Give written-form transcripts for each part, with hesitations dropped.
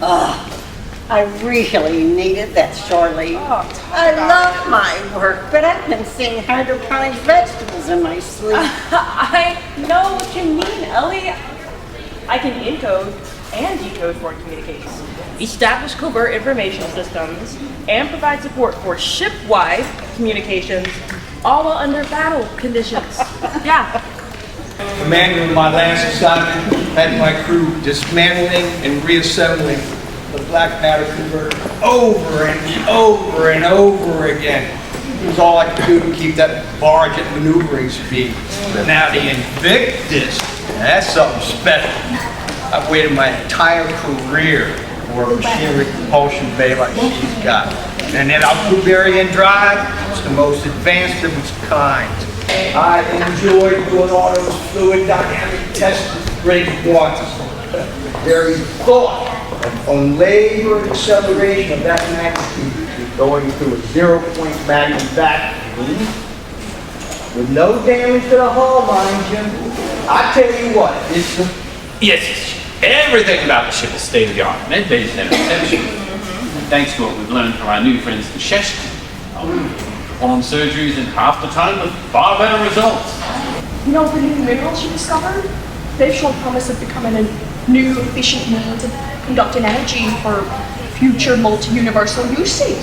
I really needed that, Shirley. I love my work, but I've been seeing hydroponic vegetables in my sleep. I know what you mean, Ellie. I can encode and decode foreign communications, establish covert information systems, and provide support for ship-wide communications, all while under battle conditions. Yeah. Commander of my last assignment had my crew dismantling and reassembling the black matter converter over and over and over again. It was all I could do to keep that barge at maneuvering speed. Now the Invictus, that's something special. I've waited my entire career for a machinery propulsion bay like she's got. And that Peverill drive is the most advanced of its kind. I enjoyed doing all those fluid dynamic tests with great ones. Very thought on labor and acceleration of that magnitude going through a 0-point magnum vacuum with no damage to the hull, mind you. I tell you what, it's the... Yes, everything about the ship is state of the art. Med Bay is no exception. Thanks to what we've learned from our new friends, the Shesh. Perform surgeries in half the time with far better results. You know, the new minerals you discovered, they've shown promise of becoming a new efficient means of conducting energy for future multi-universal uses.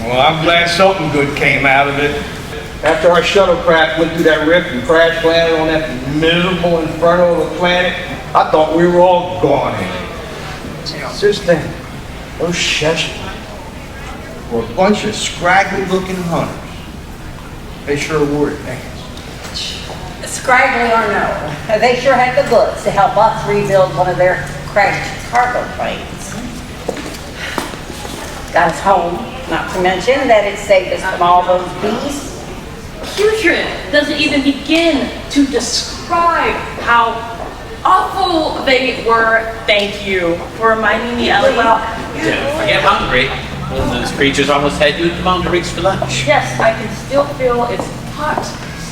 Well, I'm glad something good came out of it. After our shuttlecraft went through that rift and crash landed on that miserable inferno of a planet, I thought we were all gone. Since then, those Shesh were a bunch of scraggly-looking hunters. They sure were advanced. Scraggly or no, they sure had the goods to help us rebuild one of their crashed cargo planes. Got us home, not to mention that it saved us from all those beasts. Putrid doesn't even begin to describe how awful they were. Thank you for reminding me, Ellie. Don't forget hungry. One of those creatures almost had you at the Mountain Rigs for lunch. Yes, I can still feel its hot,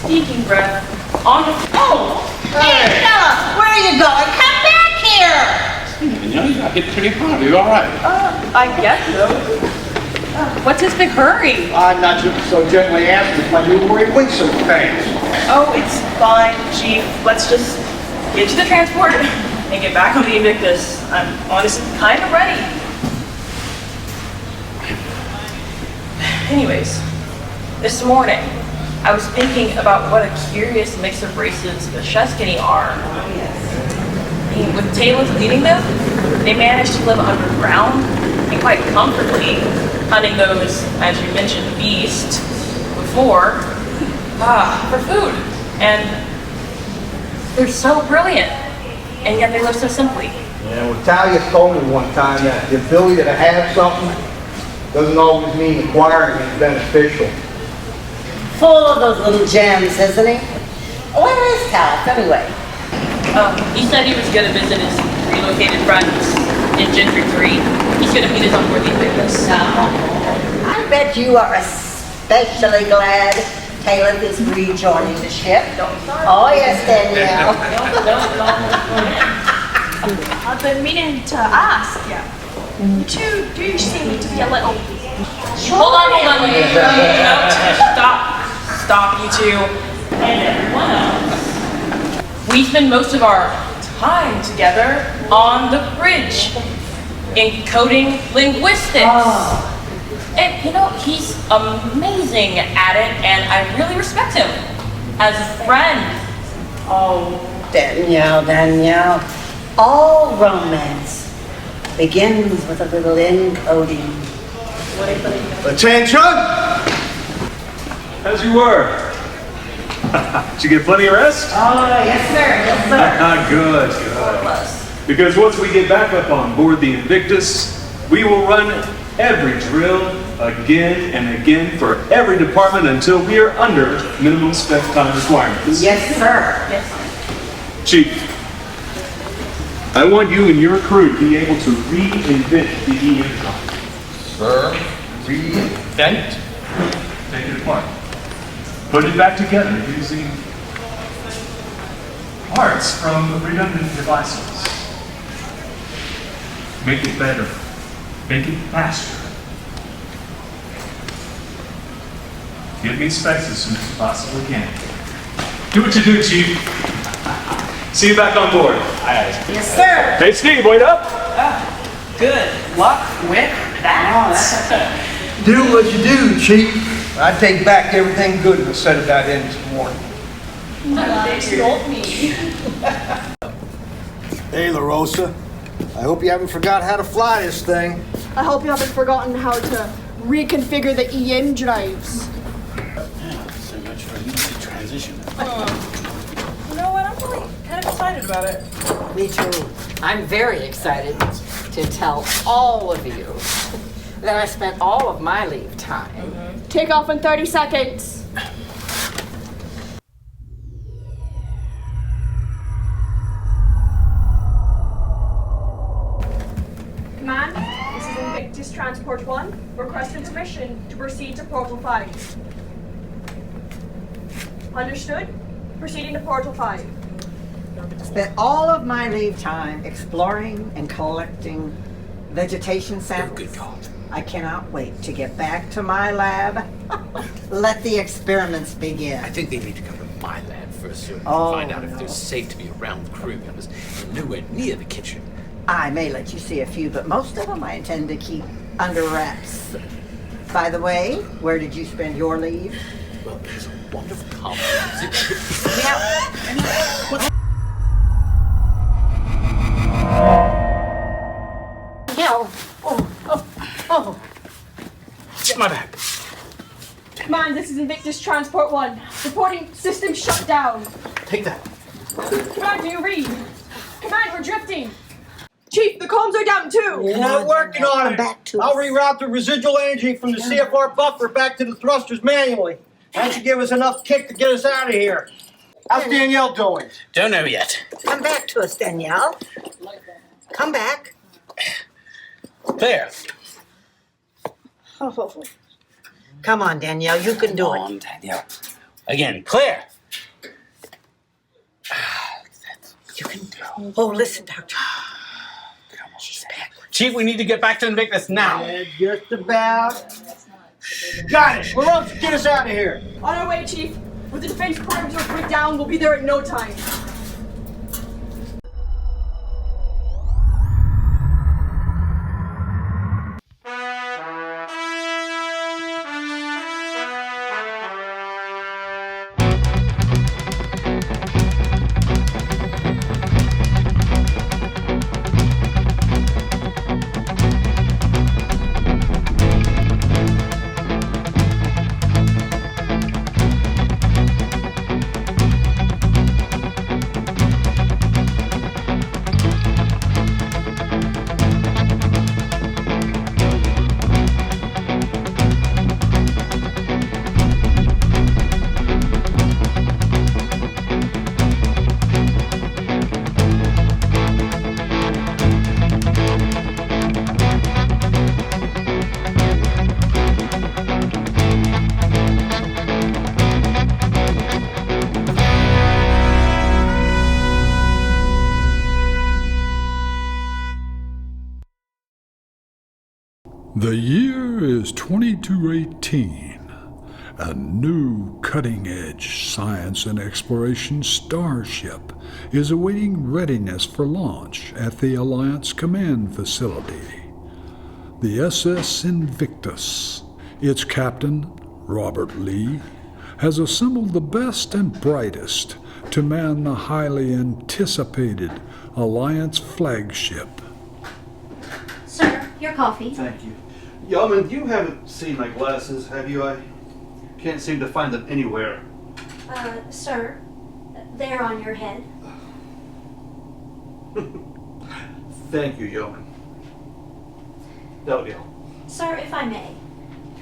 stinking breath on the... Oh! Hey, fella, where are you going? Come back here! You know, you got hit pretty hard. Are you all right? I guess so. What's his big hurry? I'm not so gently asked if I knew where he went so fast. Oh, it's fine, Chief. Let's just get to the transport and get back on the Invictus. I'm honestly kind of ready. Anyways, this morning, I was thinking about what a curious mix of races the Sheskini are. I mean, with Talus leading them, they managed to live underground and quite comfortably, hunting those, as you mentioned, beasts before, for food. And they're so brilliant, and yet they live so simply. Yeah, well, Talia told me one time that the ability to have something doesn't always mean acquiring it beneficial. Full of those little gems, isn't he? Where is Talis, anyway? He said he was going to visit his relocated friends in Gentry 3. He's going to meet us on board the Invictus. I bet you are especially glad Talith is rejoining the ship. Oh, yes, Danielle. I've been meaning to ask you. You two do seem to be a little... Hold on. Stop, you two. And everyone else. We spend most of our time together on the bridge, encoding linguistics. And you know, he's amazing at it, and I really respect him as a friend. Oh, Danielle. All romance begins with a little encoding. Attention! As you were. Did you get plenty of rest? Oh, yes, sir. Good. Because once we get back up on board the Invictus, we will run every drill again and again for every department until we are under minimum spec time requirements. Yes, sir. Chief, I want you and your crew to be able to reinvent the E-Intercom. Sir, reinvent? Take it apart. Put it back together using parts from redundant devices. Make it better. Make it faster. Get me specs as soon as you possibly can. Do what you do, Chief. See you back on board. Yes, sir. Hey, Steve, wait up. Good luck with that. Do what you do, Chief. I take back everything good was said about him this morning. Hey, La Rosa. I hope you haven't forgot how to fly this thing. I hope you haven't forgotten how to reconfigure the EM drives. So much for an easy transition. You know what? I'm really kind of excited about it. Me too. I'm very excited to tell all of you that I spent all of my leave time. Take off in 30 seconds. Command, this is Invictus Transport 1. Requesting permission to proceed to Portal 5. Understood? Proceeding to Portal 5. Spent all of my leave time exploring and collecting vegetation samples. Good call. I cannot wait to get back to my lab. Let the experiments begin. I think they need to come to my lab first so we can Oh, find out if no. they're safe to be around the crew members and nowhere near the kitchen. I may let you see a few, but most of them I intend to keep under wraps. By the way, where did you spend your leave? Well, it was a wonderful compliment. Get my bag. Command, this is Invictus Transport 1. Reporting system shut down. Take that. Command, do you read? Command, we're drifting. Chief, the comms are down too. We're working on it. Back to I'll us. reroute the residual energy from the CFR buffer back to the thrusters manually. That should give us enough kick to get us out of here. How's Danielle doing? Don't know yet. Come back to us, Danielle. Come back. Claire. Oh. Come on, Danielle, you can do Come it. on, Danielle. Again, Claire. You can do it. Oh, listen, Doctor. She's back. Chief, we need to get back to Invictus now. Yeah, just about. Got it. We're get us out of here. On our way, Chief. With the defense perimeter break down, we'll be there in no time. The year is 2218. A new cutting-edge science and exploration starship is awaiting readiness for launch at the Alliance Command Facility. The SS Invictus, its captain, Robert Lee, has assembled the best and brightest to man the highly anticipated Alliance flagship. Sir, your coffee. Thank you. Yeoman, you haven't seen my glasses, have you? I can't seem to find them anywhere. Sir, they're on your head. Thank you, Yeoman. That'll be all. Sir, if I may,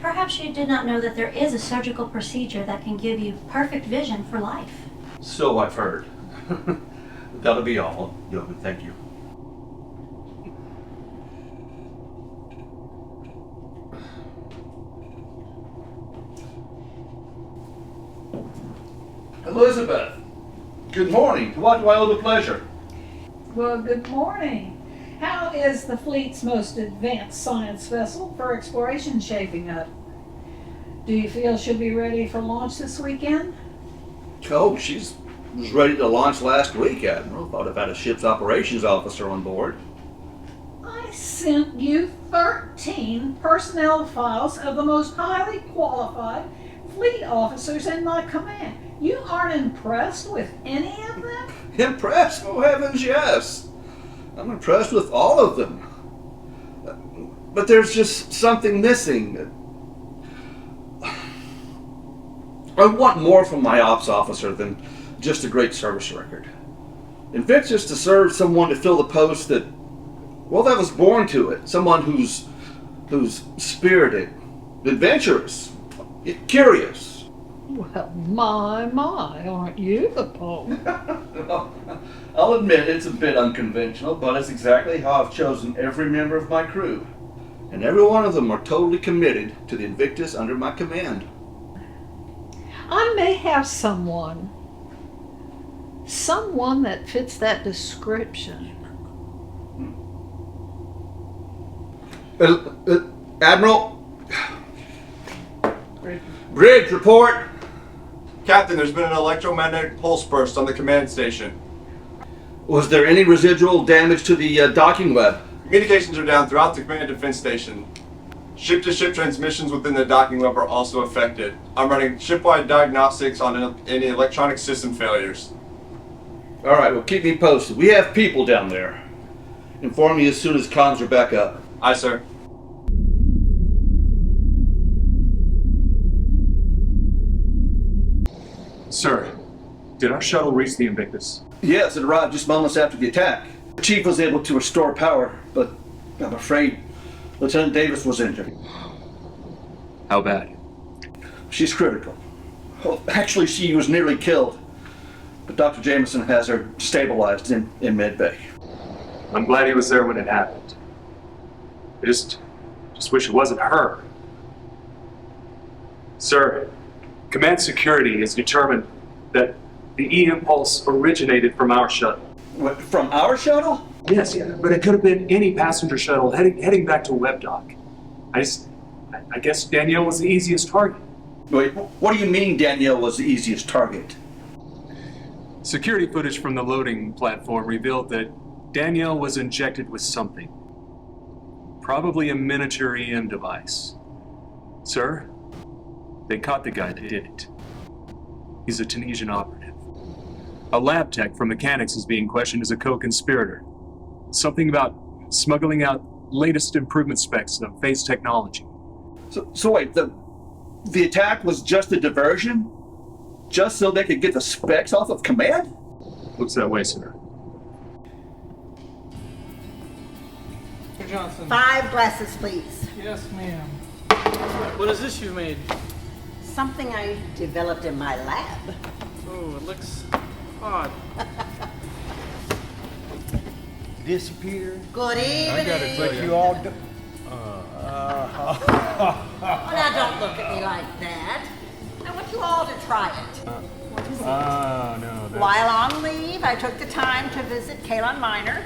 perhaps you did not know that there is a surgical procedure that can give you perfect vision for life. So I've heard. That'll be all, Yeoman. Thank you. Elizabeth, good morning. To what do I owe the pleasure? Well, good morning. How is the fleet's most advanced science vessel for exploration shaping up? Do you feel she'll be ready for launch this weekend? Oh, she was ready to launch last week, Admiral. Thought I'd had a ship's operations officer on board. I sent you 13 personnel files of the most highly qualified fleet officers in my command. You aren't impressed with any of them? Impressed? Oh, heavens, yes. I'm impressed with all of them. But there's just something missing. I want more from my ops officer than just a great service record. Invictus to serve someone to fill the post that was born to it. Someone who's spirited, adventurous, curious. Well, my, aren't you the Pope? I'll admit it's a bit unconventional, but it's exactly how I've chosen every member of my crew. And every one of them are totally committed to the Invictus under my command. I may have someone that fits that description. Admiral? Bridge, report. Captain, there's been an electromagnetic pulse burst on the command station. Was there any residual damage to the docking web? Communications are down throughout the command defense station. Ship-to-ship transmissions within the docking web are also affected. I'm running ship-wide diagnostics on any electronic system failures. All right, well, keep me posted. We have people down there. Inform me as soon as comms are back up. Aye, sir. Sir, did our shuttle reach the Invictus? Yes, it arrived just moments after the attack. The chief was able to restore power, but I'm afraid Lieutenant Davis was injured. How bad? She's critical. Well, actually, she was nearly killed. But Dr. Jameson has her stabilized in medbay. I'm glad he was there when it happened. I just wish it wasn't her. Sir, Command Security has determined that the E-impulse originated from our shuttle. What, from our shuttle? Yes, yeah, but it could have been any passenger shuttle heading back to Web Dock. I guess Danielle was the easiest target. Wait, what do you mean Danielle was the easiest target? Security footage from the loading platform revealed that Danielle was injected with something. Probably a miniature EM device. Sir, they caught the guy that did it. He's a Tunisian operative. A lab tech from mechanics is being questioned as a co-conspirator. Something about smuggling out latest improvement specs of phase technology. So wait, the attack was just a diversion? Just so they could get the specs off of command? Looks that way, sir. Johnson. 5 glasses, please. Yes, ma'am. What is this you made? Something I developed in my lab. Oh, it looks odd. Disappeared. Good evening. I gotta tell you all. Well, now don't look at me like that. I want you all to try it. No. While on leave, I took the time to visit Kalon Minor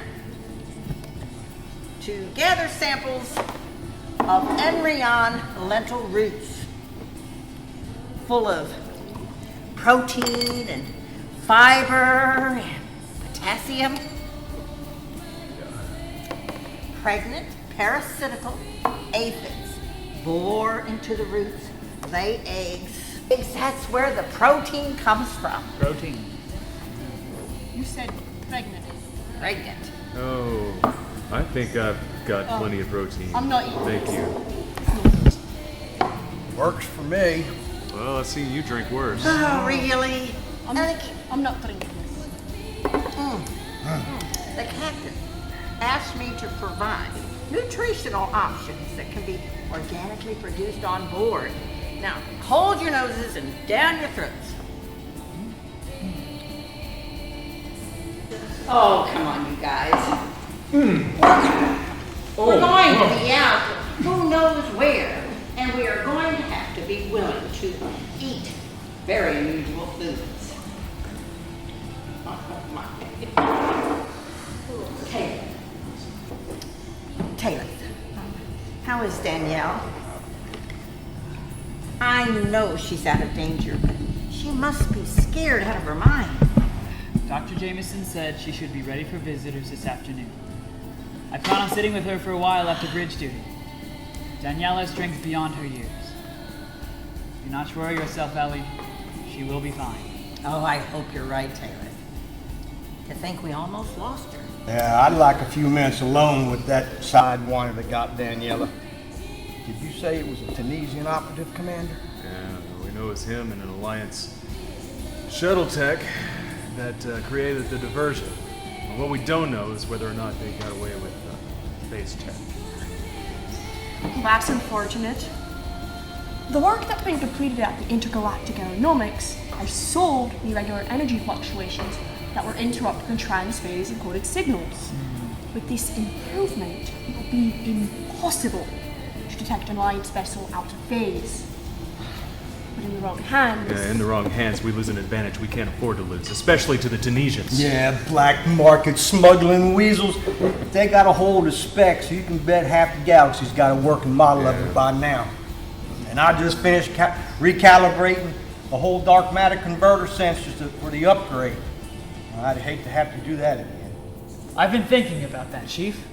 to gather samples of Enrion lentil roots full of protein and fiber and potassium. Pregnant, parasitical aphids bore into the roots, lay eggs. That's where the protein comes from. Protein. You said pregnant. Pregnant. Oh, I think I've got plenty of protein. I'm not eating. Thank you. Works for me. Well, I've seen you drink worse. Oh, really? I'm not drinking this. The captain asked me to provide nutritional options that can be organically produced on board. Now, hold your noses and down your throats. Oh, come on, you guys. We're going to be out who knows where, and we are going to have to be willing to eat very unusual foods. Oh, my. Okay. How is Danielle? I know she's out of danger, but she must be scared out of her mind. Dr. Jameson said she should be ready for visitors this afternoon. I plan on sitting with her for a while after bridge duty. Danielle has strength beyond her years. Do not worry yourself, Ellie. She will be fine. Oh, I hope you're right, Taylor. To think we almost lost her. Yeah, I'd like a few minutes alone with that sidewinder that got Daniela. Did you say it was a Tunisian operative, Commander? Yeah, we know it's him and an Alliance shuttle tech that created the diversion. But what we don't know is whether or not they got away with phase tech. That's unfortunate. The work that's been completed at the Intergalactic Aeronomics has solved the irregular energy fluctuations that were interrupting the trans-phase encoded signals. With this improvement, it will be impossible to detect an Alliance vessel out of phase. But in the wrong hands... Yeah, in the wrong hands, we lose an advantage we can't afford to lose, especially to the Tunisians. Yeah, black market smuggling weasels. If they got a hold of specs, you can bet half the galaxy's got a working model of it by now. And I just finished recalibrating the whole dark matter converter sensors for the upgrade. I'd hate to have to do that again. I've been thinking about that, Chief.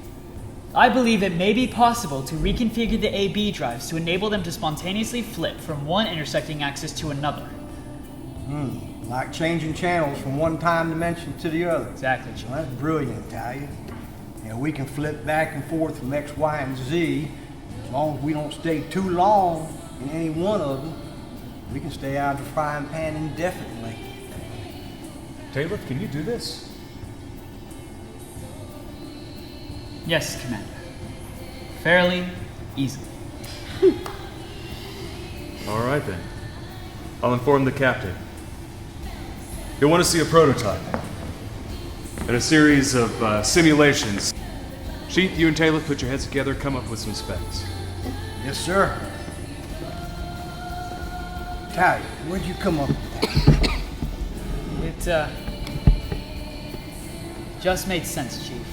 I believe it may be possible to reconfigure the AB drives to enable them to spontaneously flip from one intersecting axis to another. Like changing channels from one time dimension to the other. Exactly, Chief. Well, that's brilliant, Talia. You know, we can flip back and forth from X, Y, and Z. As long as we don't stay too long in any one of them, we can stay out of the frying pan indefinitely. Taylor, can you do this? Yes, Commander. Fairly easily. All right, then. I'll inform the captain. You'll want to see a prototype and a series of simulations. Chief, you and Taylor put your heads together, come up with some specs. Yes, sir. Talia, where'd you come up with that? It, just made sense, Chief.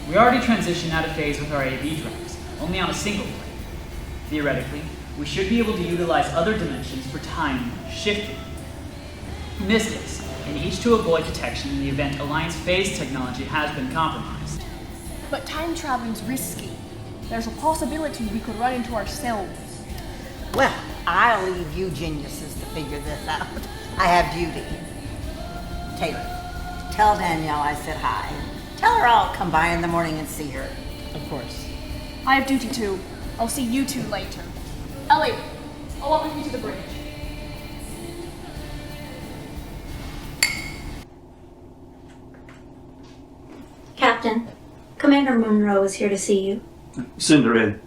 We already transitioned out of phase with our AB drives, only on a single plane. Theoretically, we should be able to utilize other dimensions for time shifting. In this case, and each to avoid detection in the event Alliance phase technology has been compromised. But time traveling's risky. There's a possibility we could run into ourselves. Well, I'll leave you geniuses to figure this out. I have duty. Taylor, tell Danielle I said hi. Tell her I'll come by in the morning and see her. Of course. I have duty too. I'll see you two later. Ellie, I'll walk with you to the bridge. Captain, Commander Monroe is here to see you. Send her in.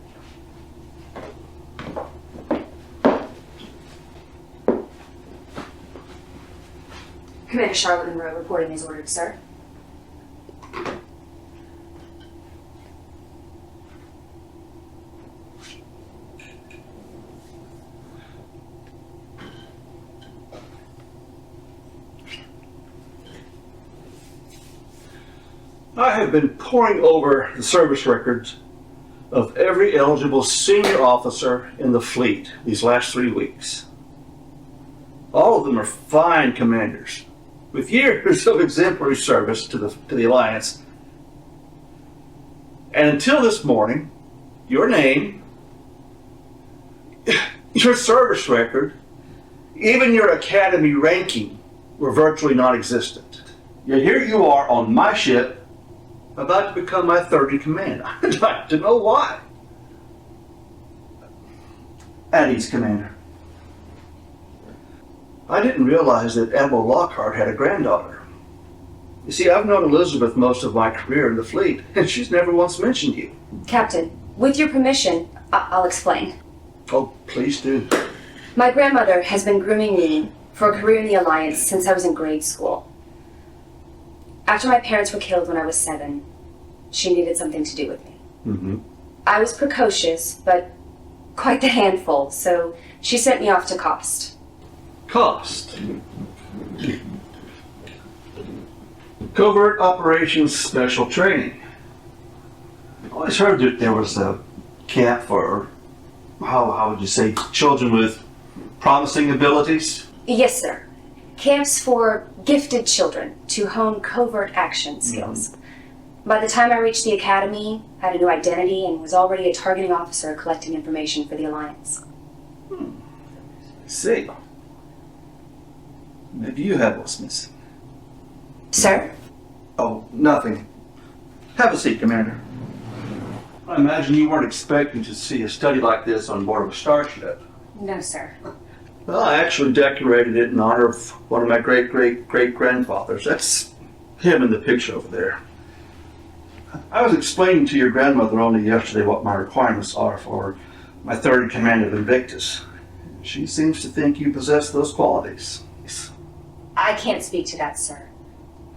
Commander Charlotte Monroe reporting as ordered, sir. I have been poring over the service records of every eligible senior officer in the fleet these last 3 weeks. All of them are fine commanders with years of exemplary service to the Alliance. And until this morning, your name, your service record, even your academy ranking were virtually non-existent. Yet here you are on my ship, about to become my third in command. I'd like to know why. At ease, Commander. I didn't realize that Admiral Lockhart had a granddaughter. You see, I've known Elizabeth most of my career in the fleet, and she's never once mentioned you. Captain, with your permission, I'll explain. Oh, please do. My grandmother has been grooming me for a career in the Alliance since I was in grade school. After my parents were killed when I was 7, she needed something to do with me. Mm-hmm. I was precocious, but quite the handful, so she sent me off to Cost. Cost? Covert Operations Special Training. always heard that there was a camp for, how would you say, children with promising abilities? Yes, sir. Camps for gifted children to hone covert action skills. By the time I reached the academy, I had a new identity and was already a targeting officer collecting information for the Alliance. I see. Maybe you had what's missing. Sir? Oh, nothing. Have a seat, Commander. I imagine you weren't expecting to see a study like this on board of a starship. No, sir. Well, I actually decorated it in honor of one of my great-great-great-grandfathers. That's him in the picture over there. I was explaining to your grandmother only yesterday what my requirements are for my third in command of Invictus. She seems to think you possess those qualities. I can't speak to that, sir.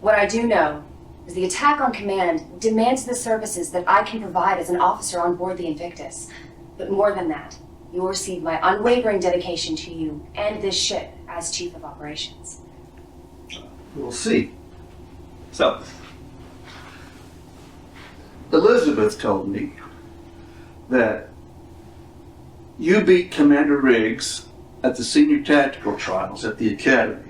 What I do know is the attack on command demands the services that I can provide as an officer on board the Invictus. But more than that, you will receive my unwavering dedication to you and this ship as Chief of Operations. We'll see. So, Elizabeth told me that you beat Commander Riggs at the senior tactical trials at the Academy.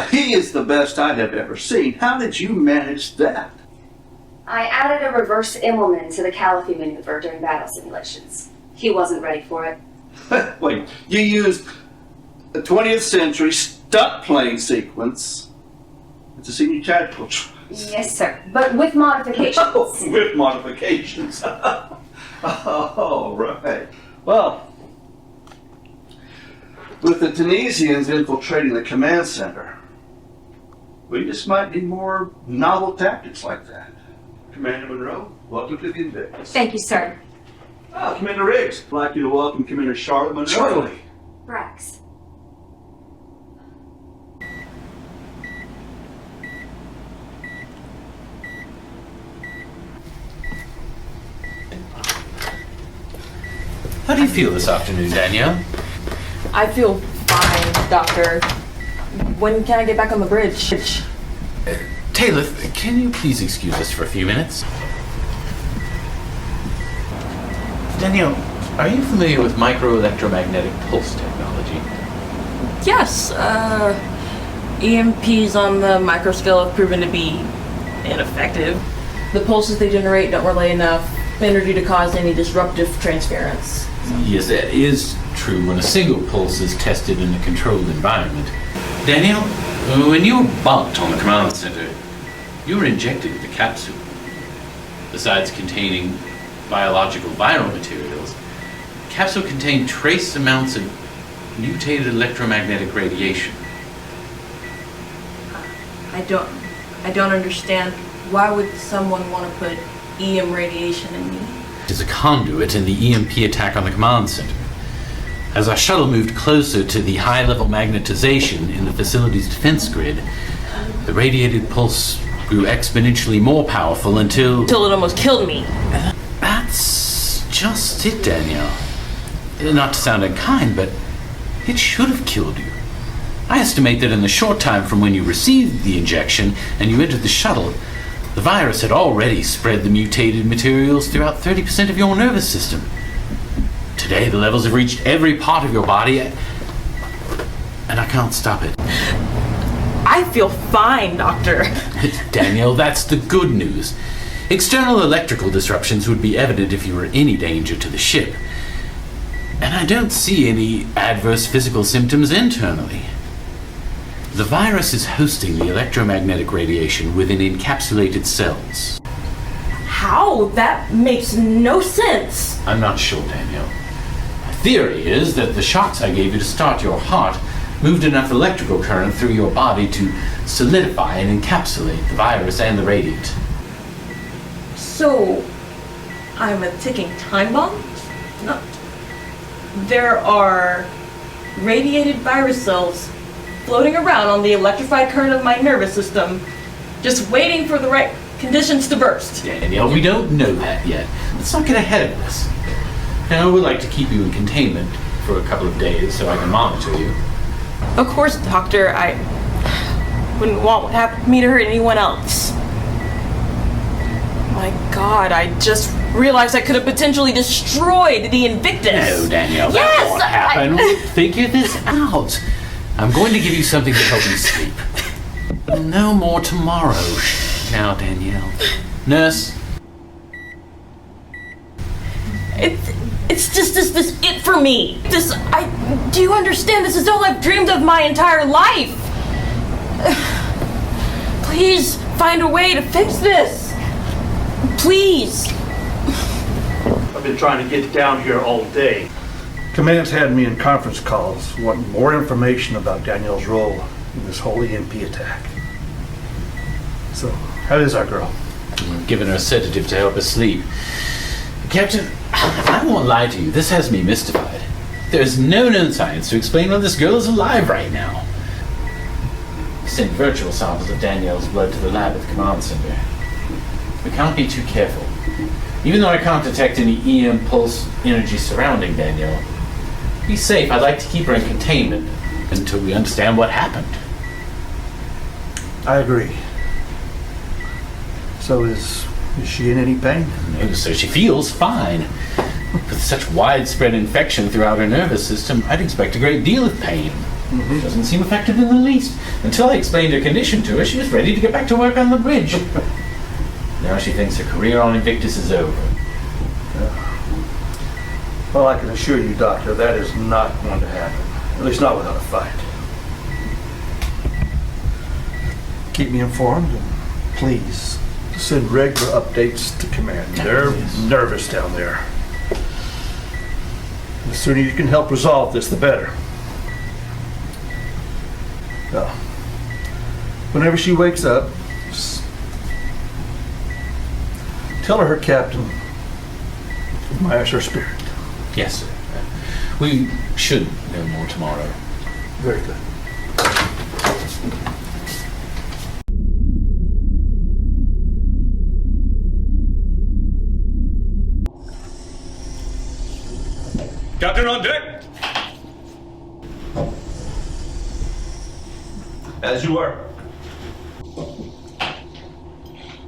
He is the best I have ever seen. How did you manage that? I added a reverse Immelman to the Caliphate maneuver during battle simulations. He wasn't ready for it. Wait, you used a 20th century stunt plane sequence at the senior tactical trials? Yes, sir, but with modifications. Oh, with modifications. Oh, right. Well, with the Tunisians infiltrating the command center, we just might need more novel tactics like that. Commander Monroe, welcome to the Invictus. Thank you, sir. Ah, Commander Riggs, I'd like you to welcome Commander Charlotte Monroe. Charlie. Brax. How do you feel this afternoon, Danielle? I feel fine, Doctor. When can I get back on the bridge? Taylor, can you please excuse us for a few minutes? Danielle, are you familiar with microelectromagnetic pulse technology? Yes, EMPs on the microscale have proven to be ineffective. The pulses they generate don't relay enough energy to cause any disruptive transference. Yes, that is true when a single pulse is tested in a controlled environment. Danielle, when you were bumped on the command center, you were injected with a capsule. Besides containing biological viral materials, the capsule contained trace amounts of mutated electromagnetic radiation. I don't understand. Why would someone want to put EM radiation in me? As a conduit in the EMP attack on the command center. As our shuttle moved closer to the high-level magnetization in the facility's defense grid, the radiated pulse grew exponentially more powerful until it almost killed me. That's just it, Danielle. Not to sound unkind, but it should have killed you. I estimate that in the short time from when you received the injection and you entered the shuttle, the virus had already spread the mutated materials throughout 30% of your nervous system. Today, the levels have reached every part of your body, and I can't stop it. I feel fine, Doctor. Danielle, that's the good news. External electrical disruptions would be evident if you were in any danger to the ship. And I don't see any adverse physical symptoms internally. The virus is hosting the electromagnetic radiation within encapsulated cells. How? That makes no sense. I'm not sure, Danielle. My theory is that the shocks I gave you to start your heart moved enough electrical current through your body to solidify and encapsulate the virus and the radiant. So, I'm a ticking time bomb? No. There are radiated virus cells floating around on the electrified current of my nervous system, just waiting for the right conditions to burst. Danielle, we don't know that yet. Let's not get ahead of this. Now, I would like to keep you in containment for a couple of days so I can monitor you. Of course, Doctor, I wouldn't want what happened to me to hurt anyone else. My God, I just realized I could have potentially destroyed the Invictus. No, Danielle, Yes, that won't happen. We'll figure this out. I'm going to give you something to help you sleep. No more tomorrow. Now, Danielle. Nurse. It's just this it for me. Do you understand? This is all I've dreamed of my entire life. Please find a way to fix this. Please. I've been trying to get down here all day. Command's had me in conference calls wanting more information about Danielle's role in this whole EMP attack. So, how is our girl? I'm giving her a sedative to help her sleep. Captain, I won't lie to you. This has me mystified. There's no known science to explain why this girl is alive right now. Send virtual samples of Danielle's blood to the lab at the command center. We can't be too careful. Even though I can't detect any EM pulse energy surrounding Danielle, to be safe, I'd like to keep her in containment until we understand what happened. I agree. So is she in any pain? No, so she feels fine. With such widespread infection throughout her nervous system, I'd expect a great deal of pain. She doesn't seem affected in the least. Until I explained her condition to her, she was ready to get back to work on the bridge. Now she thinks her career on Invictus is over. Well, I can assure you, Doctor, that is not going to happen. At least not without a fight. Keep me informed, and please send regular updates to command. They're nervous down there. The sooner you can help resolve this, the better. Well, whenever she wakes up, just tell her captain admires her spirit. Yes, sir. We should know more tomorrow. Very good. Captain on deck! As you are.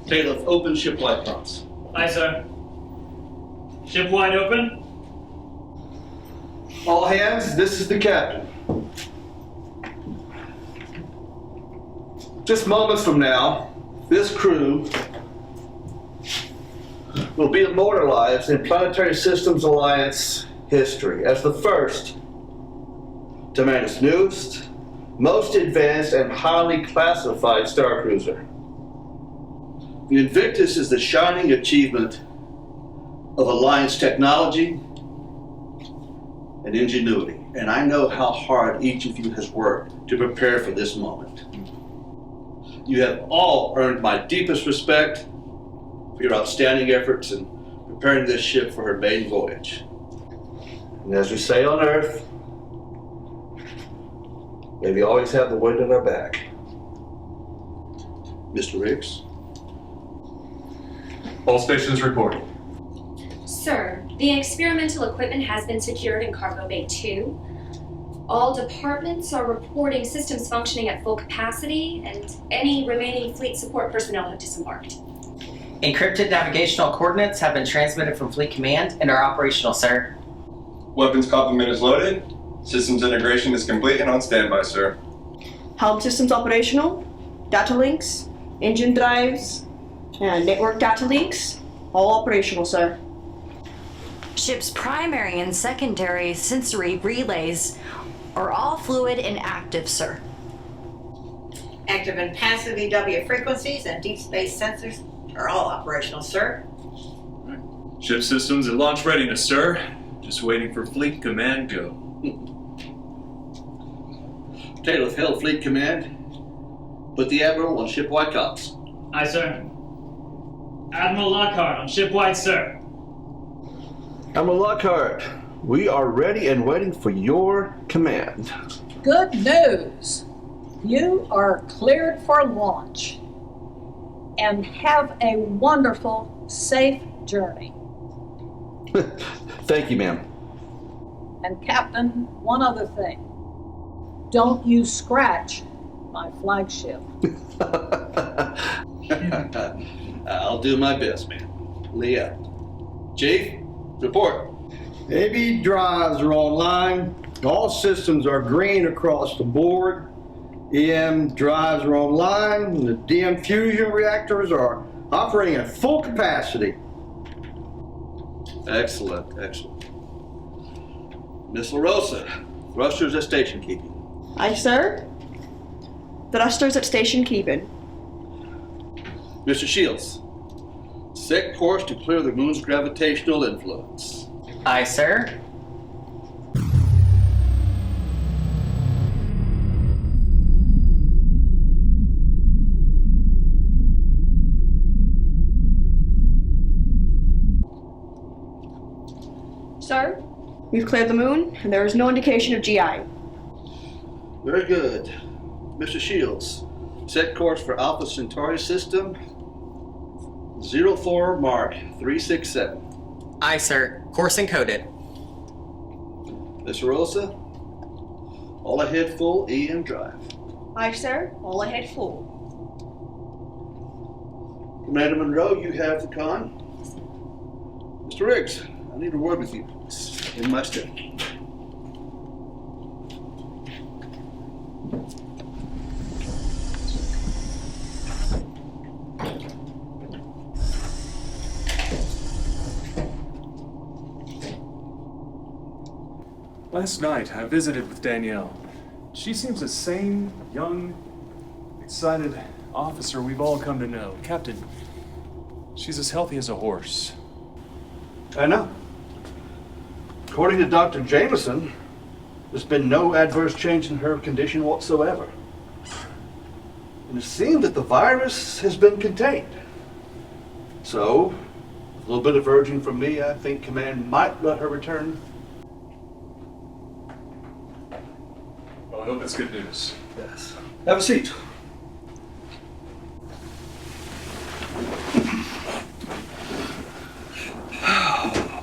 Taylor, open shipwide prompts. Aye, sir. Ship wide open. All hands, this is the captain. Just moments from now, this crew will be immortalized in Planetary Systems Alliance history as the first to man its newest, most advanced, and highly classified starcruiser. The Invictus is the shining achievement of Alliance technology and ingenuity, and I know how hard each of you has worked to prepare for this moment. You have all earned my deepest respect for your outstanding efforts in preparing this ship for her maiden voyage. And as we say on Earth, may we always have the wind at our back. Mr. Riggs? All stations reporting. Sir, the experimental equipment has been secured in Cargo Bay 2. All departments are reporting systems functioning at full capacity, and any remaining fleet support personnel have disembarked. Encrypted navigational coordinates have been transmitted from Fleet Command and are operational, sir. Weapons complement is loaded. Systems integration is complete and on standby, sir. Helm systems operational, data links, engine drives, and network data links, all operational, sir. Ship's primary and secondary sensory relays are all fluid and active, sir. Active and passive EW frequencies and deep space sensors are all operational, sir. Ship systems at launch readiness, sir. Just waiting for Fleet Command go. Taylor, Hill, Fleet Command. Put the Admiral on shipwide comms. Aye, sir. Admiral Lockhart on shipwide, sir. Admiral Lockhart, we are ready and waiting for your command. Good news. You are cleared for launch. And have a wonderful, safe journey. Thank you, ma'am. And Captain, one other thing. Don't you scratch my flagship. I'll I'll do my best, man. Lee out. Chief, report. AV drives are online. All systems are green across the board. EM drives are online. The DM fusion reactors are operating at full capacity. Excellent, excellent. Miss LaRosa, thrusters at station keeping. Aye, sir. Thrusters at station keeping. Mr. Shields, set course to clear the moon's gravitational influence. Aye, sir. Sir, we've cleared the moon, and there is no indication of GI. Very good. Mr. Shields, set course for Alpha Centauri system 04 Mark 367. Aye, sir. Course encoded. Miss Rosa, all ahead full EM drive. Aye, sir. All ahead full. Commander Monroe, you have the con. Mr. Riggs, I need a word with you in my study. Last night, I visited with Danielle. She seems the same young, excited officer we've all come to know. Captain, she's as healthy as a horse. I know. According to Dr. Jameson, there's been no adverse change in her condition whatsoever. And it seems that the virus has been contained. So, with a little bit of urging from me, I think Command might let her return. Well, I hope that's good news. Yes. Have a seat.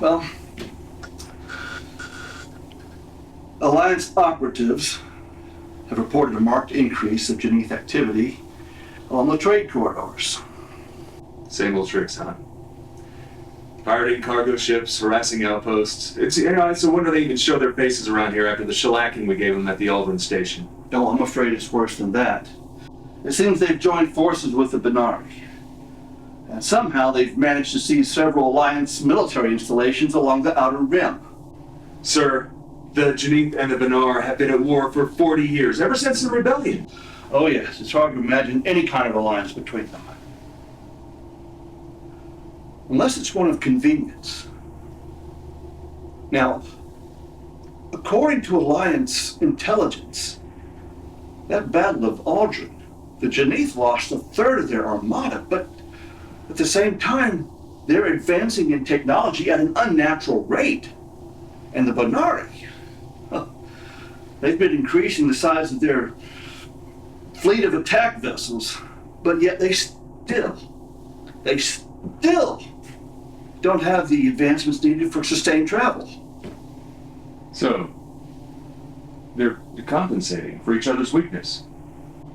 Well, Alliance operatives have reported a marked increase of Janith activity along the trade corridors. Same old tricks, huh? Pirating cargo ships, harassing outposts. It's a wonder they even show their faces around here after the shellacking we gave them at the Aldrin station. No, I'm afraid it's worse than that. It seems they've joined forces with the Benari. And somehow they've managed to seize several Alliance military installations along the Outer Rim. Sir, the Janith and the Benar have been at war for 40 years, ever since the rebellion. Oh yes, it's hard to imagine any kind of alliance between them. Unless it's one of convenience. Now, according to Alliance intelligence, that Battle of Aldrin, the Janith lost a third of their armada, but at the same time, they're advancing in technology at an unnatural rate. And the Benari, they've been increasing the size of their fleet of attack vessels, but yet they still don't have the advancements needed for sustained travel. So, they're compensating for each other's weakness.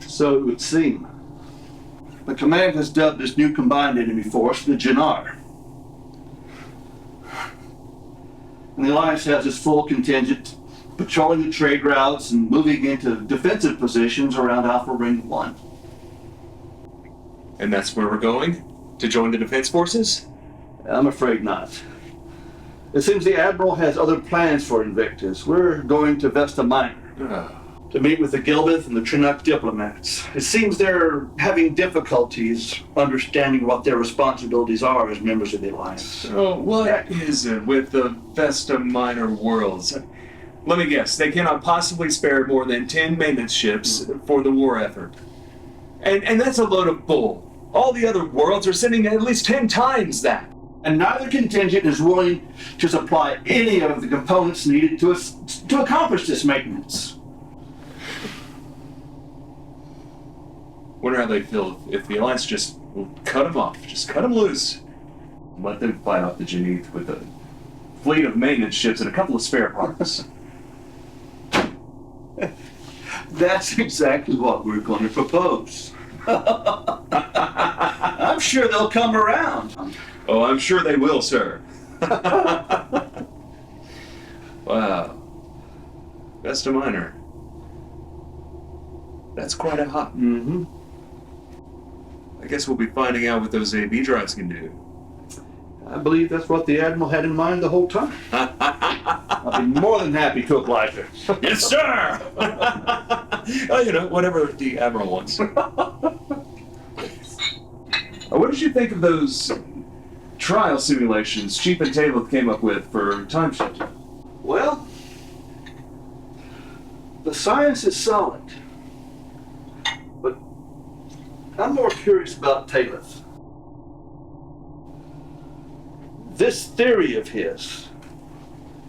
So it would seem. The command has dubbed this new combined enemy force the Jannar. And the Alliance has its full contingent patrolling the trade routes and moving into defensive positions around Alpha Ring 1. And that's where we're going? To join the defense forces? I'm afraid not. It seems the Admiral has other plans for Invictus. We're going to Vesta Minor to meet with the Gilbeth and the Trinuk diplomats. It seems they're having difficulties understanding what their responsibilities are as members of the Alliance. So what is it with the Vesta Minor worlds? Let me guess, they cannot possibly spare more than 10 maintenance ships for the war effort. And that's a load of bull. All the other worlds are sending at least 10 times that. And neither contingent is willing to supply any of the components needed to accomplish this maintenance. Wonder how they feel if the Alliance just cut them off, just cut them loose. Let them fight off the Janith with a fleet of maintenance ships and a couple of spare parts. That's exactly what we're going to propose. I'm sure they'll come around. Oh, I'm sure they will, sir. Wow. Vesta Minor. That's quite a hop. Mm-hmm. I guess we'll be finding out what those AB drives can do. I believe that's what the Admiral had in mind the whole time. I'll be more than happy to oblige her. Yes, sir! Oh, you know, whatever the Admiral wants. What did you think of those trial simulations Chief and Taylor came up with for time shifting? Well, the science is solid, but I'm more curious about Taylor's. This theory of his,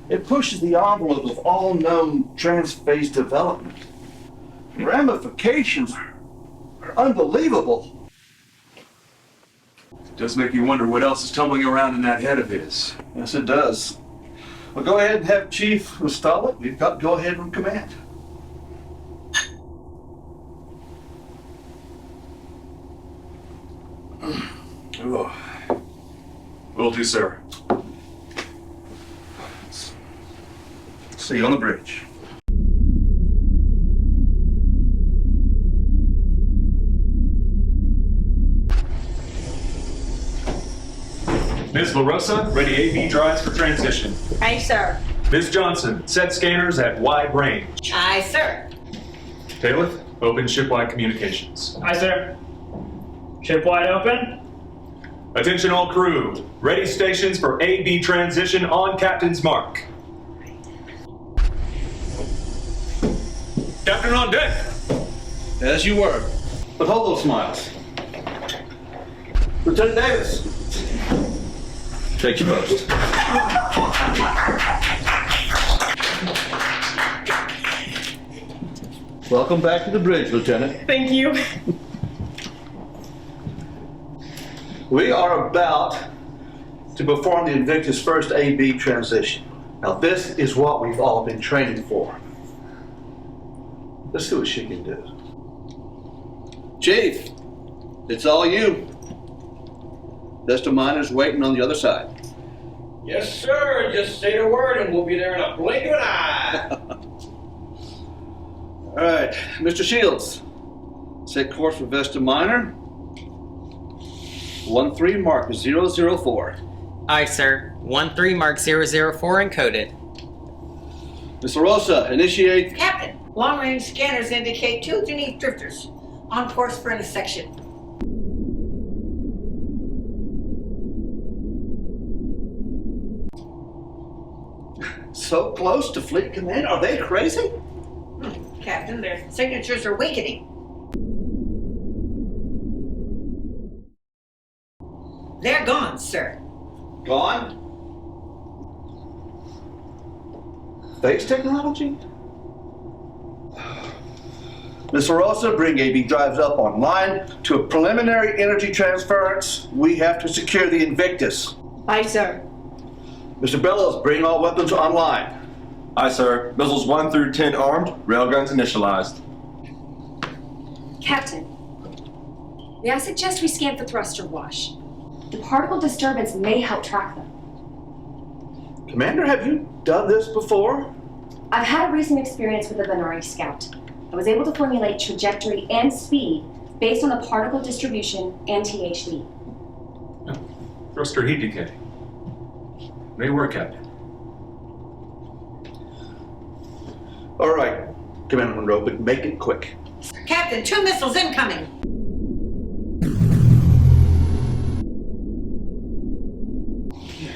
it pushes the envelope of all known transphase development. Ramifications are unbelievable. It does make you wonder what else is tumbling around in that head of his. Yes, it does. Well, go ahead and have Chief install it. We've got go ahead from command. Oh. Will do, sir. See you on the bridge. Ms. LaRosa, ready AB drives for transition. Aye, sir. Ms. Johnson, set scanners at wide range. Aye, sir. Taylor, open shipwide communications. Aye, sir. Ship wide open. Attention all crew. Ready stations for AB transition on Captain's mark. Captain on deck. As you were. But hold those smiles. Lieutenant Davis. Take your post. Welcome back to the bridge, Lieutenant. Thank you. We are about to perform the Invictus first AB transition. Now this is what we've all been training for. Let's see what she can do. Chief, it's all you. Vesta Minor's waiting on the other side. Yes, sir. Just say the word and we'll be there in a blink of an eye. All right, Mr. Shields, set course for Vesta Minor. 13 mark 004. Aye, sir. 13 mark 004 encoded. Miss LaRosa, initiate. Captain, long-range scanners indicate 2 Denise drifters on course for intersection. So close to Fleet Command? Are they crazy? Captain, their signatures are weakening. They're gone, sir. Gone? Phase technology? Miss LaRosa, bring AB drives up online to a preliminary energy transference. We have to secure the Invictus. Aye, sir. Mr. Bellows, bring all weapons online. Aye, sir. Missiles 1 through 10 armed, railguns initialized. Captain, may I suggest we scan for thruster wash? The particle disturbance may help track them. Commander, have you done this before? I've had a recent experience with the Venari Scout. I was able to formulate trajectory and speed based on the particle distribution and THD. Thruster heat decay. May work, Captain. All right, Commander Monroe, but make it quick. Captain, 2 missiles incoming.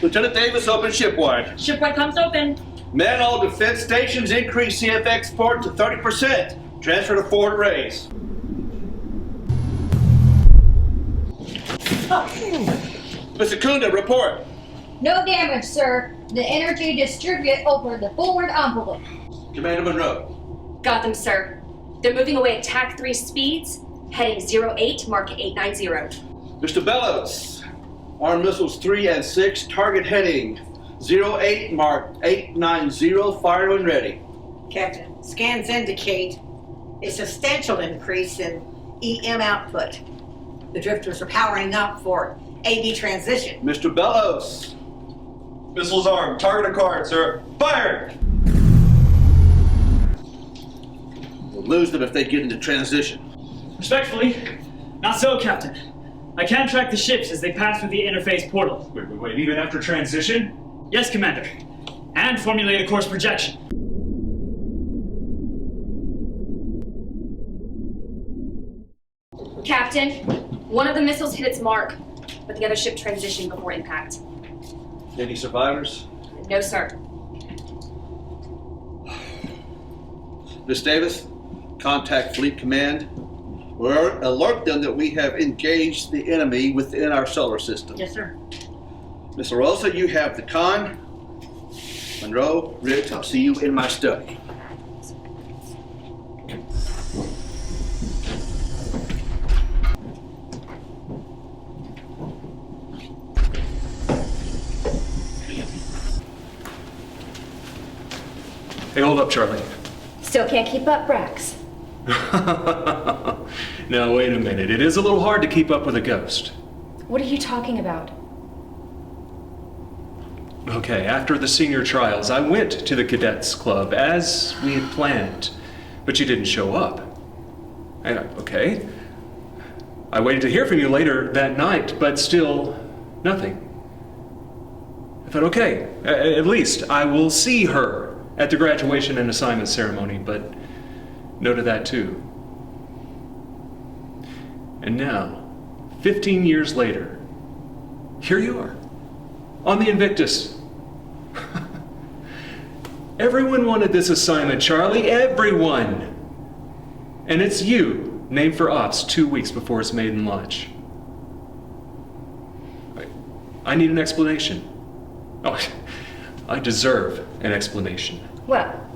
Lieutenant Davis, open shipwide. Shipwide comes open. Man all defense stations, increase CF export to 30%. Transfer to forward arrays. Mr. Kunda, report. No damage, sir. The energy distribute over the forward envelope. Commander Monroe. Got them, sir. They're moving away at TAC 3 speeds, heading 08, mark 890. Mr. Bellows. Armed missiles 3 and 6, target heading 08, mark 890, fire when ready. Captain, scans indicate a substantial increase in EM output. The drifters are powering up for AV transition. Mr. Bellows. Missiles armed. Target acquired, sir. Fire! We'll lose them if they get into transition. Respectfully, not so, Captain. I can track the ships as they pass through the interface portal. Wait, even after transition? Yes, Commander. And formulate a course projection. Captain, one of the missiles hit its mark, but the other ship transitioned before impact. Any survivors? No, sir. Miss Davis, contact Fleet Command. Or alert them that we have engaged the enemy within our solar system. Yes, sir. Miss Rosa, you have the con. Monroe, Rich, I'll see you in my study. Hey, hold up, Charlie. Still can't keep up, Brax. Now, wait a minute. It is a little hard to keep up with a ghost. What are you talking about? Okay, after the senior trials, I went to the Cadets Club as we had planned, but you didn't show up. Okay. I waited to hear from you later that night, but still nothing. I thought, okay, at least I will see her at the graduation and assignment ceremony, but no to that too. And now, 15 years later, here you are, on the Invictus. Everyone wanted this assignment, Charlie, everyone. And it's you, named for ops 2 weeks before its maiden launch. I need an explanation. Oh, I deserve an explanation. Well,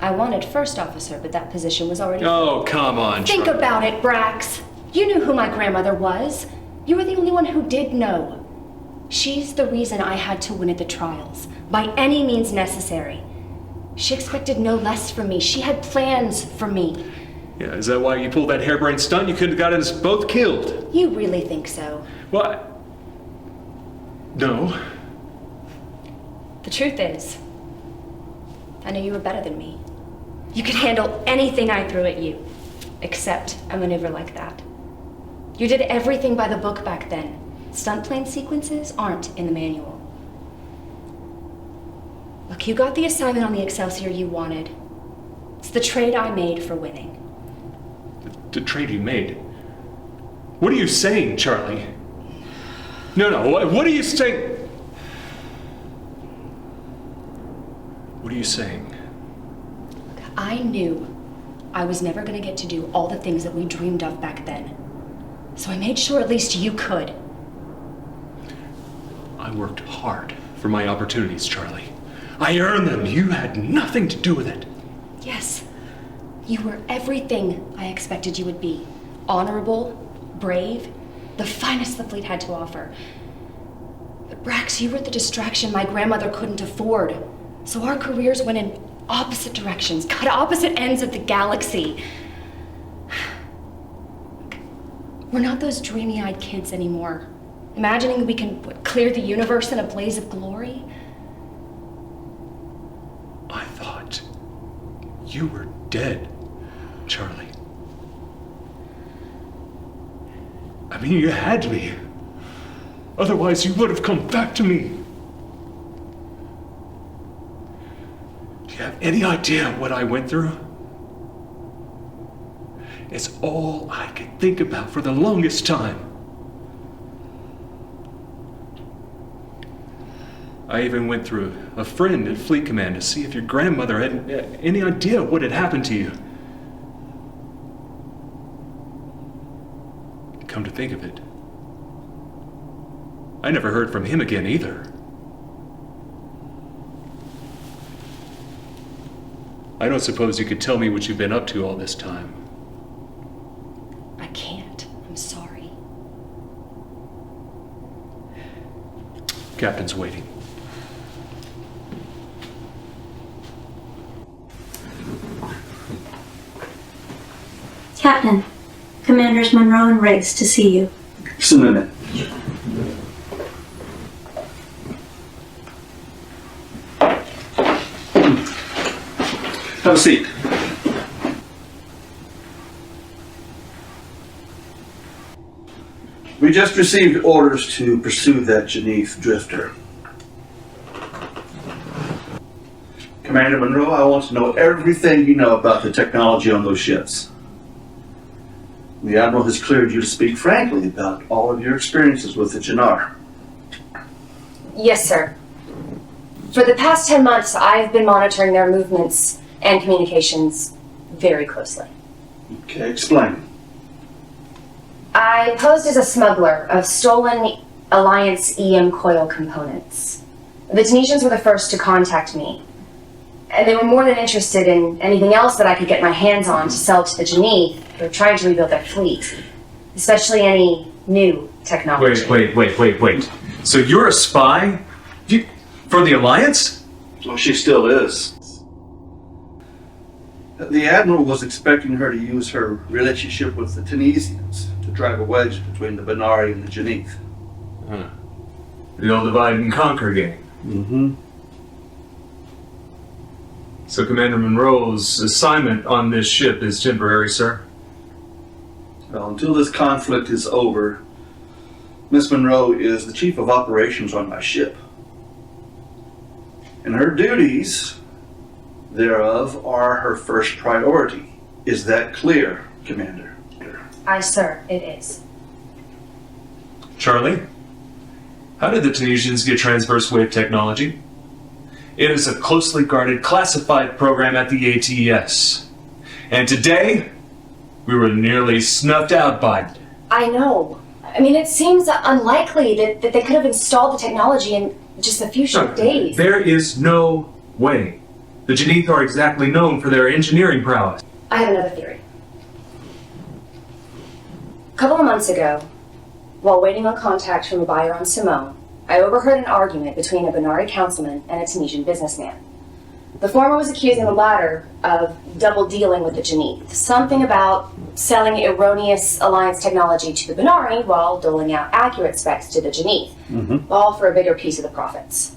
I wanted first officer, but that position was already... Oh, come on, Think Charlie. about it, Brax. You knew who my grandmother was. You were the only one who did know. She's the reason I had to win at the trials, by any means necessary. She expected no less from me. She had plans for me. Yeah, is that why you pulled that harebrained stunt? You could have gotten us both killed. You really think so? What? No. The truth is, I knew you were better than me. You could handle anything I threw at you, except a maneuver like that. You did everything by the book back then. Stunt plane sequences aren't in the manual. Look, you got the assignment on the Excelsior you wanted. It's the trade I made for winning. The trade you made? What are you saying, Charlie? No, what are you saying? What are you saying? I knew I was never going to get to do all the things that we dreamed of back then. So I made sure at least you could. I worked hard for my opportunities, Charlie. I earned them. You had nothing to do with it. Yes, you were everything I expected you would be. Honorable, brave, the finest the fleet had to offer. But Brax, you were the distraction my grandmother couldn't afford. So our careers went in opposite directions, cut opposite ends of the galaxy. We're not those dreamy-eyed kids anymore, imagining we can clear the universe in a blaze of glory. I thought you were dead, Charlie. I mean, you had me. Otherwise, you would have come back to me. Do you have any idea what I went through? It's all I could think about for the longest time. I even went through a friend at Fleet Command to see if your grandmother had any idea what had happened to you. Come to think of it, I never heard from him again either. I don't suppose you could tell me what you've been up to all this time. I can't. I'm sorry. Captain's waiting. Captain, Commanders Monroe and Riggs to see you. Just a minute. Have a seat. We just received orders to pursue that Genève drifter. Commander Monroe, I want to know everything you know about the technology on those ships. The Admiral has cleared you to speak frankly about all of your experiences with the Jannar. Yes, sir. For the past 10 months, I've been monitoring their movements and communications very closely. Okay, explain. I posed as a smuggler of stolen Alliance EM coil components. The Tunisians were the first to contact me, and they were more than interested in anything else that I could get my hands on to sell to the Genève. They're trying to rebuild their fleet, especially any new technology. Wait. So you're a spy? For the Alliance? Well, she still is. The Admiral was expecting her to use her relationship with the Tunisians to drive a wedge between the Benari and the Genève. Huh. The old divide and conquer game. Mm-hmm. So Commander Monroe's assignment on this ship is temporary, sir? Well, until this conflict is over, Miss Monroe is the Chief of Operations on my ship. And her duties thereof are her first priority. Is that clear, Commander? Aye, sir, it is. Charlie? How did the Tunisians get transverse wave technology? It is a closely guarded, classified program at the ATS. And today, we were nearly snuffed out by it. I know. I mean, it seems unlikely that they could have installed the technology in just a few short days. There is no way. The Genève are exactly known for their engineering prowess. I have another theory. A couple of months ago, while waiting on contact from a buyer on Simone, I overheard an argument between a Benari councilman and a Tunisian businessman. The former was accusing the latter of double dealing with the Genève, something about selling erroneous Alliance technology to the Benari while doling out accurate specs to the Genève, all for a bigger piece of the profits.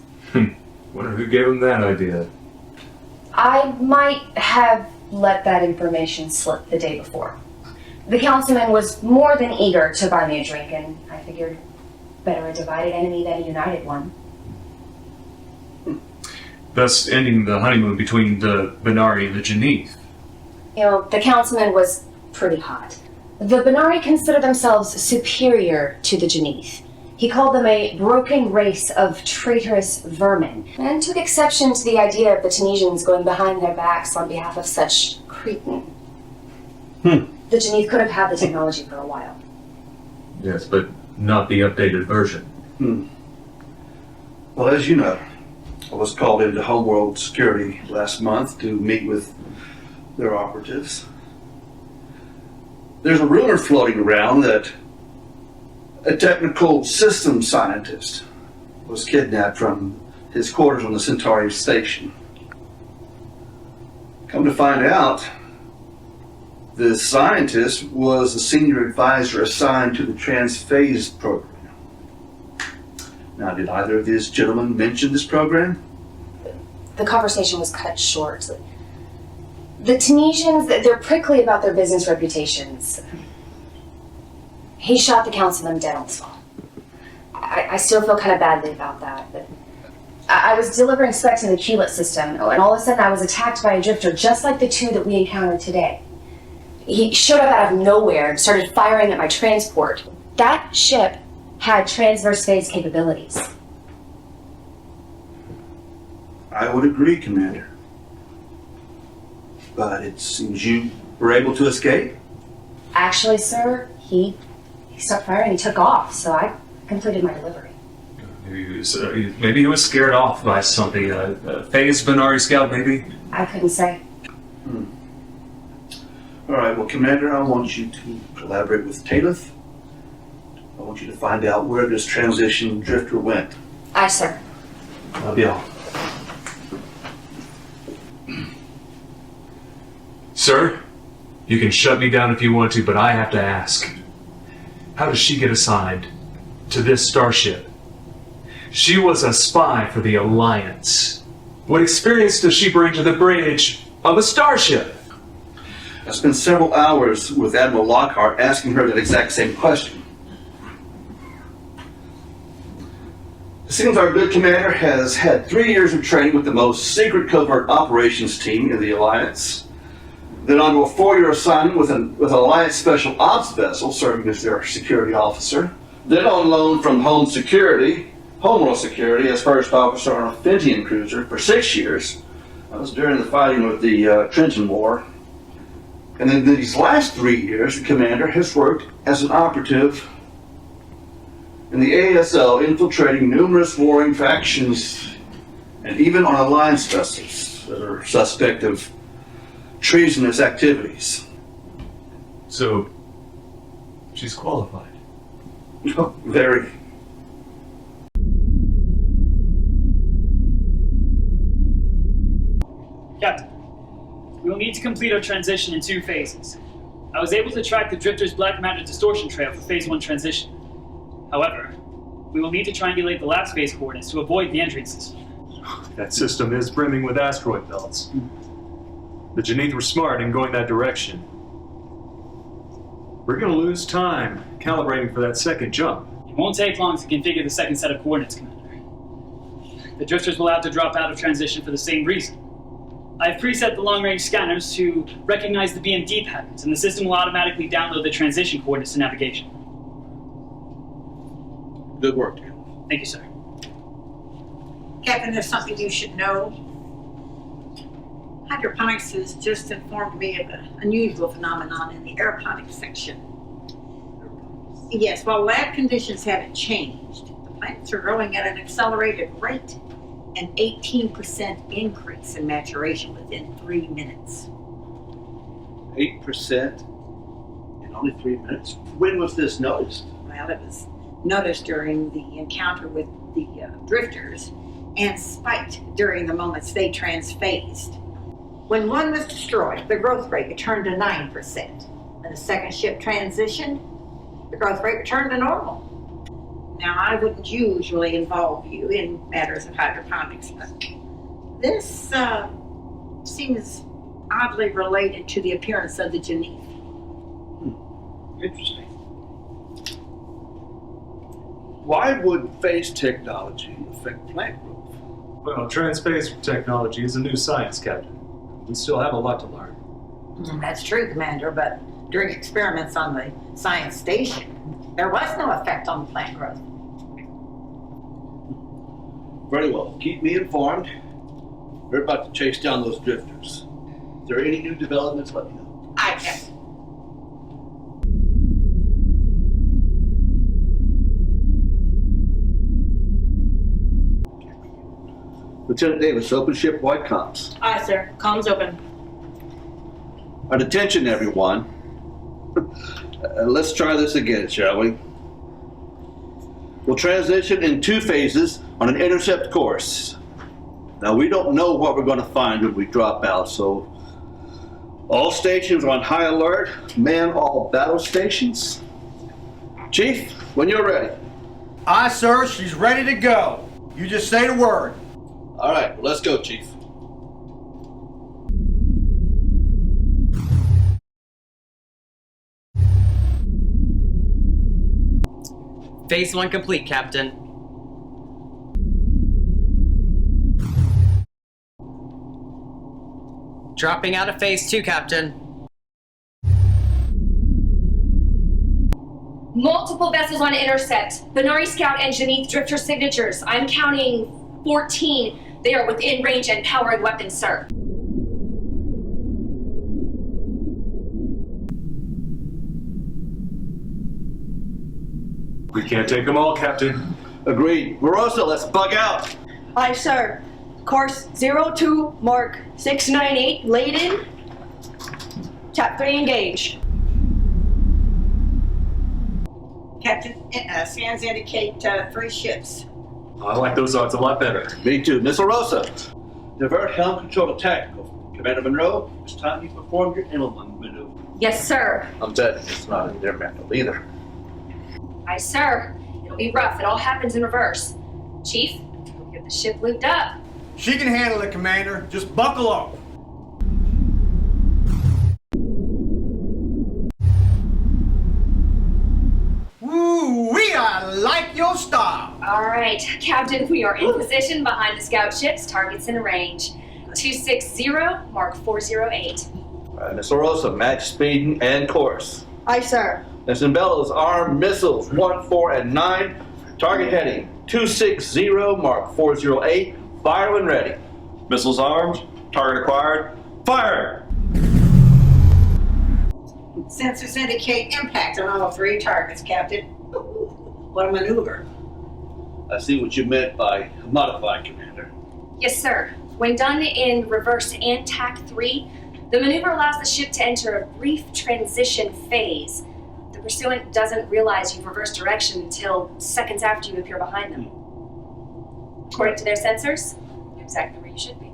Wonder who gave him that idea. I might have let that information slip the day before. The councilman was more than eager to buy me a drink, and I figured better a divided enemy than a united one. Thus ending the honeymoon between the Benari and the Genève. You know, the councilman was pretty hot. The Benari consider themselves superior to the Genève. He called them a broken race of traitorous vermin, and took exception to the idea of the Tunisians going behind their backs on behalf of such cretin. The Genève could have had the technology for a while. Yes, but not the updated version. Well, as you know, I was called into Homeworld Security last month to meet with their operatives. There's a rumor floating around that a technical systems scientist was kidnapped from his quarters on the Centauri station. Come to find out, the scientist was a senior advisor assigned to the transphase program. Now, did either of these gentlemen mention this program? The conversation was cut short. The Tunisians, they're prickly about their business reputations. He shot the councilman dead on the spot. I still feel kind of badly about that, but I was delivering specs in the Hewlett system, and all of a sudden I was attacked by a drifter just like the two that we encountered today. He showed up out of nowhere and started firing at my transport. That ship had transverse phase capabilities. I would agree, Commander. But it seems you were able to escape? Actually, sir, he stopped firing and he took off, so I completed my delivery. Maybe he was scared off by something. A phased Benari scout, maybe? I couldn't say. All right, well, Commander, I want you to collaborate with Talith. I want you to find out where this transition drifter went. Aye, sir. That'll be all. Sir, you can shut me down if you want to, but I have to ask. how does she get assigned to this starship? She was a spy for the Alliance. What experience does she bring to the bridge of a starship? I spent several hours with Admiral Lockhart asking her that exact same question. It seems our good commander has had 3 years of training with the most secret covert operations team in the Alliance, then on to a 4-year assignment with an Alliance Special Ops vessel serving as their security officer, then on loan from Homeworld Security as first officer on a Fentian cruiser for 6 years. That was during the fighting of the Trenton War. And in these last 3 years, the commander has worked as an operative in the ASL, infiltrating numerous warring factions and even on Alliance vessels that are suspect of treasonous activities. So, she's qualified. Very. Captain, we will need to complete our transition in 2 phases. I was able to track the Drifter's Black Matter distortion trail for Phase 1 transition. However, we will need to triangulate the last phase coordinates to avoid the entry system. That system is brimming with asteroid belts. The Janith were smart in going that direction. We're going to lose time calibrating for that second jump. It won't take long to configure the second set of coordinates, Commander. The Drifters will have to drop out of transition for the same reason. I have preset the long-range scanners to recognize the BMD patterns, and the system will automatically download the transition coordinates to navigation. Good work, Dan. Thank you, sir. Captain, there's something you should know. Hydroponics has just informed me of an unusual phenomenon in the aeroponics section. Yes, while lab conditions haven't changed, the plants are growing at an accelerated rate, an 18% increase in maturation within 3 minutes. 8% in only 3 minutes? When was this noticed? Well, it was noticed during the encounter with the drifters and spiked during the moments they transphased. When one was destroyed, the growth rate returned to 9%. When the second ship transitioned, the growth rate returned to normal. Now, I wouldn't usually involve you in matters of hydroponics, but this seems oddly related to the appearance of the Janith. Interesting. Why would phase technology affect plant growth? Well, transphase technology is a new science, Captain. We still have a lot to learn. That's true, Commander, but during experiments on the science station, there was no effect on plant growth. Very well. Keep me informed. We're about to chase down those drifters. If there are any new developments, let me know. I can. Lieutenant Davis, open ship-wide comms. Aye, sir. Comms open. Attention, everyone. Let's try this again, shall we? We'll transition in 2 phases on an intercept course. Now, we don't know what we're going to find when we drop out, so all stations are on high alert. Man all battle stations. Chief, when you're ready. Aye, sir. She's ready to go. You just say the word. All right, let's go, Chief. Phase 1 complete, Captain. Dropping out of Phase 2, Captain. Multiple vessels on intercept. Benari Scout and Janith Drifter signatures. I'm counting 14. They are within range and powering weapons, sir. We can't take them all, Captain. Agreed. Marosa, let's bug out. Aye, sir. Course 02, mark 698, laden. Chap 3 engaged. Captain, scans indicate 3 ships. I like those odds a lot better. Me too. Miss Marosa, divert helm control to tactical. Commander Monroe, it's time you perform your Immelman maneuver. Yes, sir. I'm betting it's not in their manual either. Aye, sir. It'll be rough. It all happens in reverse. Chief, we'll get the ship looped up. She can handle it, Commander. Just buckle up. Woo-wee, I like your style. All right, Captain, we are in position behind the scout ships. Targets in range. 260, Mark 408. Miss Orosa, match speed and course. Aye, sir. Miss Bellows, armed missiles 1, 4, and 9. Target heading 260, Mark 408. Fire when ready. Missiles armed. Target acquired. Fire! Sensors indicate impact on all 3 targets, Captain. What a maneuver. I see what you meant by modified, Commander. Yes, sir. When done in reverse and tack 3, the maneuver allows the ship to enter a brief transition phase. The pursuant doesn't realize you've reversed direction until seconds after you appear behind them. According to their sensors, you're exactly where you should be.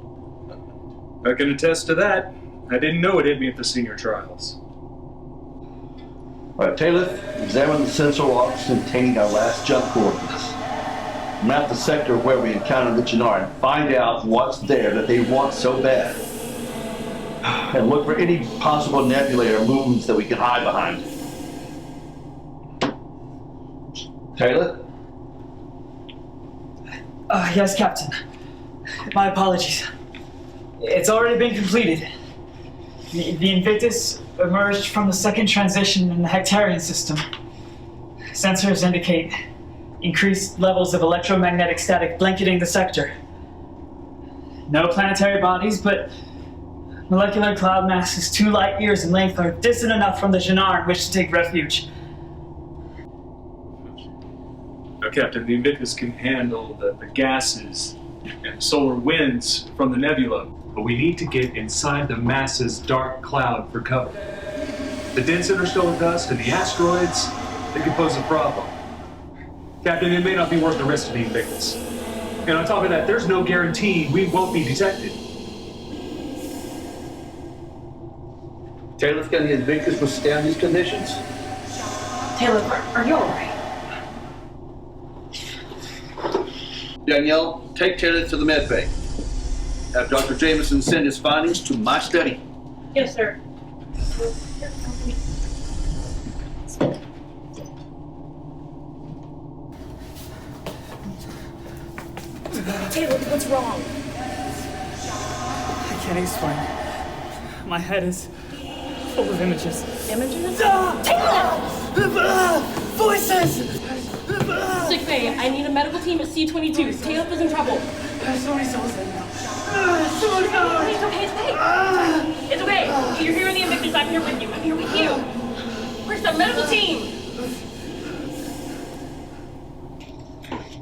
I can attest to that. I didn't know it hit me at the senior trials. All right, Taylor, examine the sensor logs containing our last jump coordinates. Map the sector where we encountered the Jannar and find out what's there that they want so bad. And look for any possible nebulae or movements that we can hide behind. Taylor? Yes, Captain. My apologies. It's already been completed. The Invictus emerged from the second transition in the Hectarian system. Sensors indicate increased levels of electromagnetic static blanketing the sector. No planetary bodies, but molecular cloud masses 2 light years in length are distant enough from the Jannar in which to take refuge. Now, Captain, the Invictus can handle the gases and solar winds from the nebula, but we need to get inside the mass's dark cloud for cover. The dense interstellar dust and the asteroids, they could pose a problem. Captain, it may not be worth the risk of the Invictus. And on top of that, there's no guarantee we won't be detected. Taylor, can the Invictus withstand these conditions? Taylor, are you all right? Danielle, take Taylor to the med bay. Have Dr. Jameson send his findings to my study. Yes, sir. Taylor, what's wrong? I can't explain. My head is full of images. Images? Taylor! Voices! Sick bay, I need a medical team at C-22. Taylor is in trouble. Somebody's in now. It's okay. It's okay. You're here in the Invictus. I'm here with you. I'm here with you. Where's the medical team?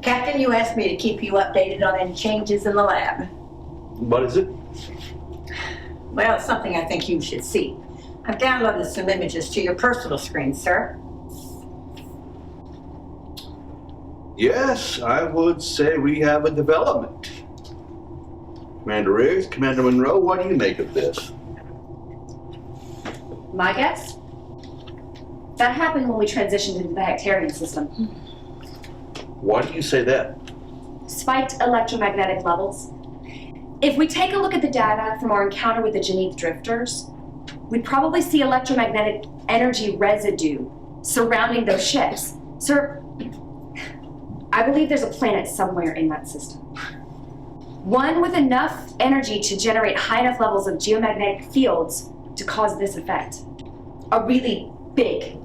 Captain, you asked me to keep you updated on any changes in the lab. What is it? Well, it's something I think you should see. I've downloaded some images to your personal screen, sir. Yes, I would say we have a development. Commander Riggs, Commander Monroe, what do you make of this? My guess? That happened when we transitioned into the Hectarian system. Why do you say that? Spiked electromagnetic levels. If we take a look at the data from our encounter with the Janith drifters, we'd probably see electromagnetic energy residue surrounding those ships. Sir, I believe there's a planet somewhere in that system. One with enough energy to generate high enough levels of geomagnetic fields to cause this effect. A really big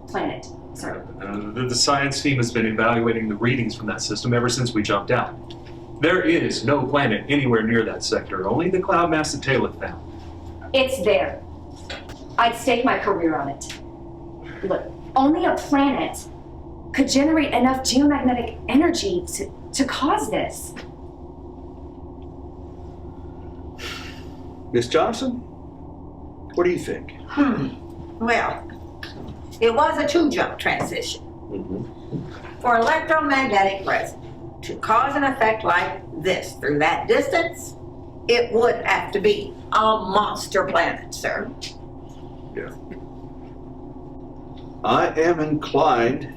planet. Sorry. The science team has been evaluating the readings from that system ever since we jumped out. There is no planet anywhere near that sector, only the cloud mass that Taylor found. It's there. I'd stake my career on it. Look, only a planet could generate enough geomagnetic energy to cause this. Miss Johnson, what do you think? Well, it was a 2-jump transition. For electromagnetic residue to cause an effect like this through that distance, it would have to be a monster planet, sir. Yeah. I am inclined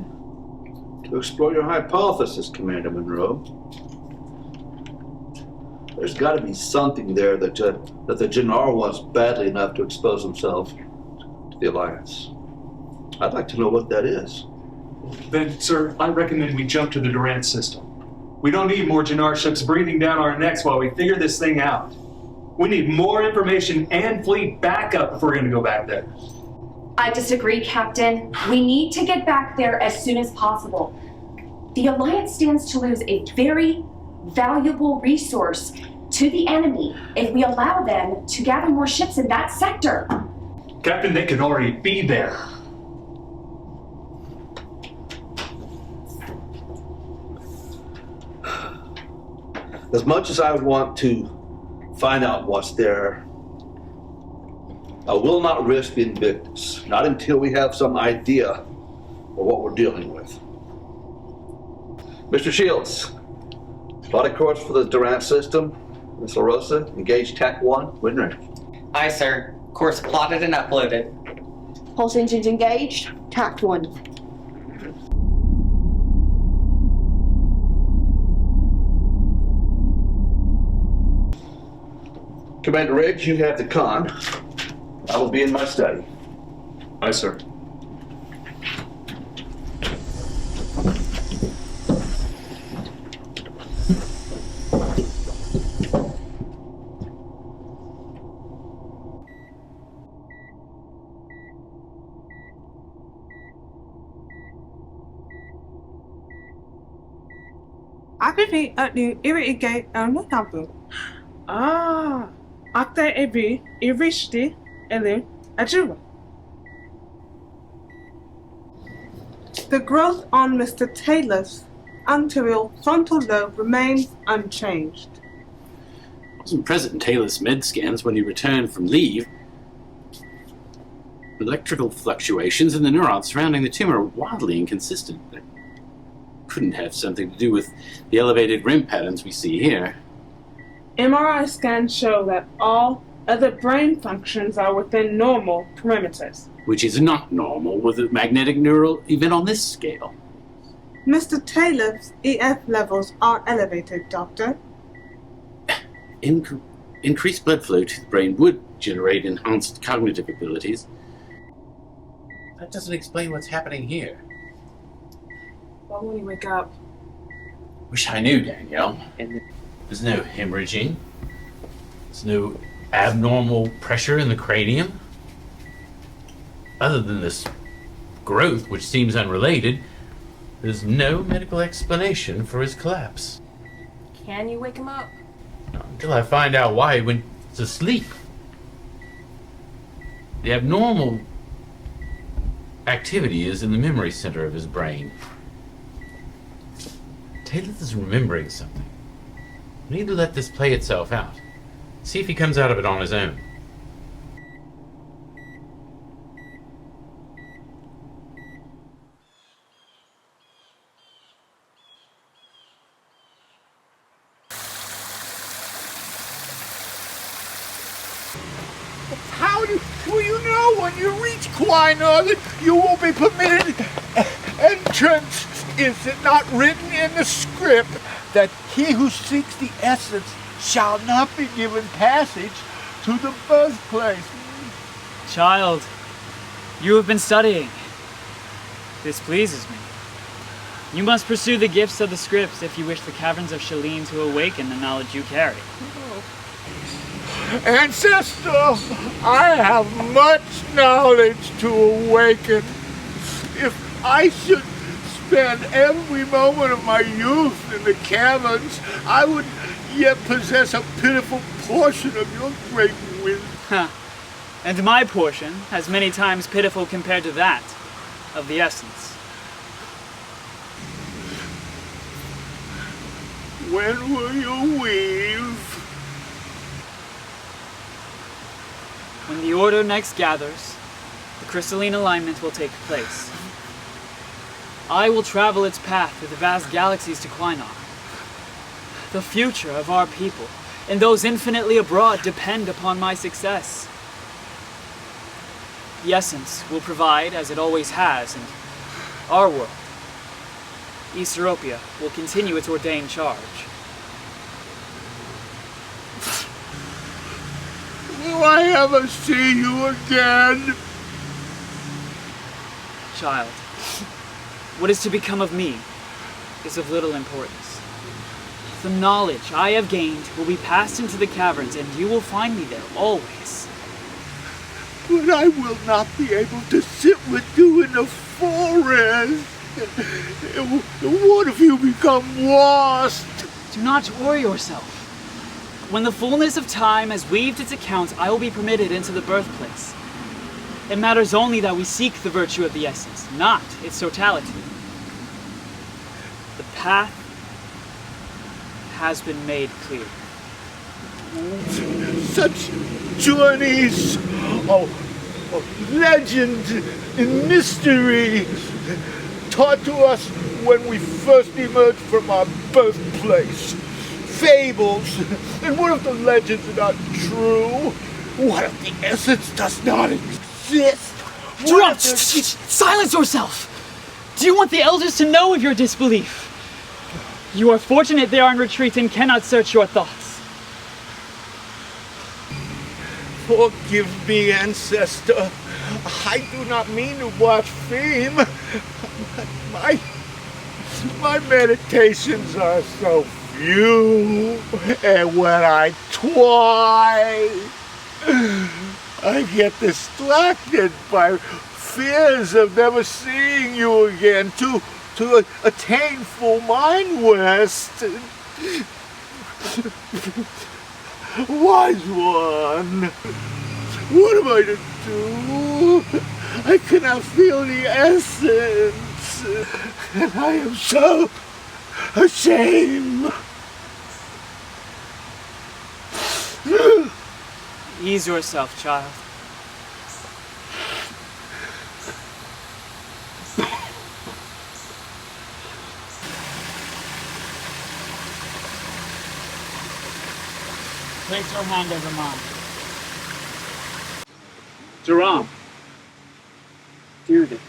to explore your hypothesis, Commander Monroe. There's got to be something there that the Jannar wants badly enough to expose himself to the Alliance. I'd like to know what that is. Then, sir, I recommend we jump to the Durant system. We don't need more Jannar ships breathing down our necks while we figure this thing out. We need more information and fleet backup if we're going to go back there. I disagree, Captain. We need to get back there as soon as possible. The Alliance stands to lose a very valuable resource to the enemy if we allow them to gather more ships in that sector. Captain, they could already be there. As much as I want to find out what's there, I will not risk the Invictus, not until we have some idea of what we're dealing with. Mr. Shields, plot a course for the Durant system. Miss La Rosa, engage TAC 1, when ready. Aye, sir. Course plotted and uploaded. Pulse engines engaged. Tact 1. Commander Riggs, you have the con. I will be in my study. Aye, sir. Activate a new irrigate on the tablet. Active every irrigate alert ajuba. The growth on Mr. Taylor's anterior frontal lobe remains unchanged. I wasn't present in Taylor's med scans when he returned from leave. Electrical fluctuations in the neurons surrounding the tumor are wildly inconsistent. They couldn't have something to do with the elevated REM patterns we see here. MRI scans show that all other brain functions are within normal parameters. Which is not normal with a magnetic neural even on this scale. Mr. Taylor's EF levels are elevated, Doctor. Increased blood flow to the brain would generate enhanced cognitive abilities. That doesn't explain what's happening here. Why won't he wake up? Wish I knew, Danielle. There's no hemorrhaging. There's no abnormal pressure in the cranium. Other than this growth, which seems unrelated, there's no medical explanation for his collapse. Can you wake him up? Not until I find out why he went to sleep. The abnormal activity is in the memory center of his brain. Taylor is remembering something. We need to let this play itself out. See if he comes out of it on his own. How will you know when you reach Quina that you will be permitted entrance? Is it not written in the script that he who seeks the essence shall not be given passage to the birthplace? Child, you have been studying. This pleases me. You must pursue the gifts of the scripts if you wish the caverns of Shalene to awaken the knowledge you carry. Ancestor, I have much knowledge to awaken. If I should spend every moment of my youth in the caverns, I would yet possess a pitiful portion of your great wisdom. Huh. And my portion has many times pitiful compared to that of the essence. When will you weave? When the Order next gathers, the crystalline alignment will take place. I will travel its path through the vast galaxies to Quina. The future of our people and those infinitely abroad depend upon my success. The essence will provide, as it always has, in our world. East Europia will continue its ordained charge. Will I ever see you again? Child, what is to become of me is of little importance. The knowledge I have gained will be passed into the caverns, and you will find me there always. But I will not be able to sit with you in the forest. What if you become lost? Do not worry yourself. When the fullness of time has weaved its accounts, I will be permitted into the birthplace. It matters only that we seek the virtue of the essence, not its totality. The path has been made clear. Such journeys of legend and mystery taught to us when we first emerged from our birthplace. Fables. And what if the legends are not true? What if the essence does not exist? Silence yourself! Do you want the elders to know of your disbelief? You are fortunate they are in retreat and cannot search your thoughts. Forgive me, ancestor. I do not mean to blaspheme. My meditations are so few, and when I try, I get distracted by fears of never seeing you again to attain full mind rest. Wise one, what am I to do? I cannot feel the essence, and I am so ashamed. Ease yourself, child. Place your hand over mine. Jerome, do this.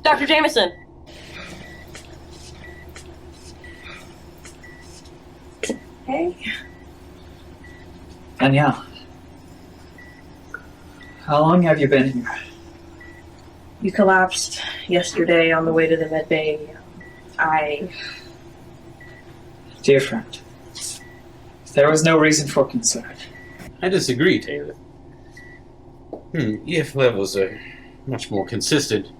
Dr. Jameson. Hey. Danielle. How long have you been here? You collapsed yesterday on the way to the med bay. Dear friend, there was no reason for concern. I disagree, Taylor. EF levels are much more consistent.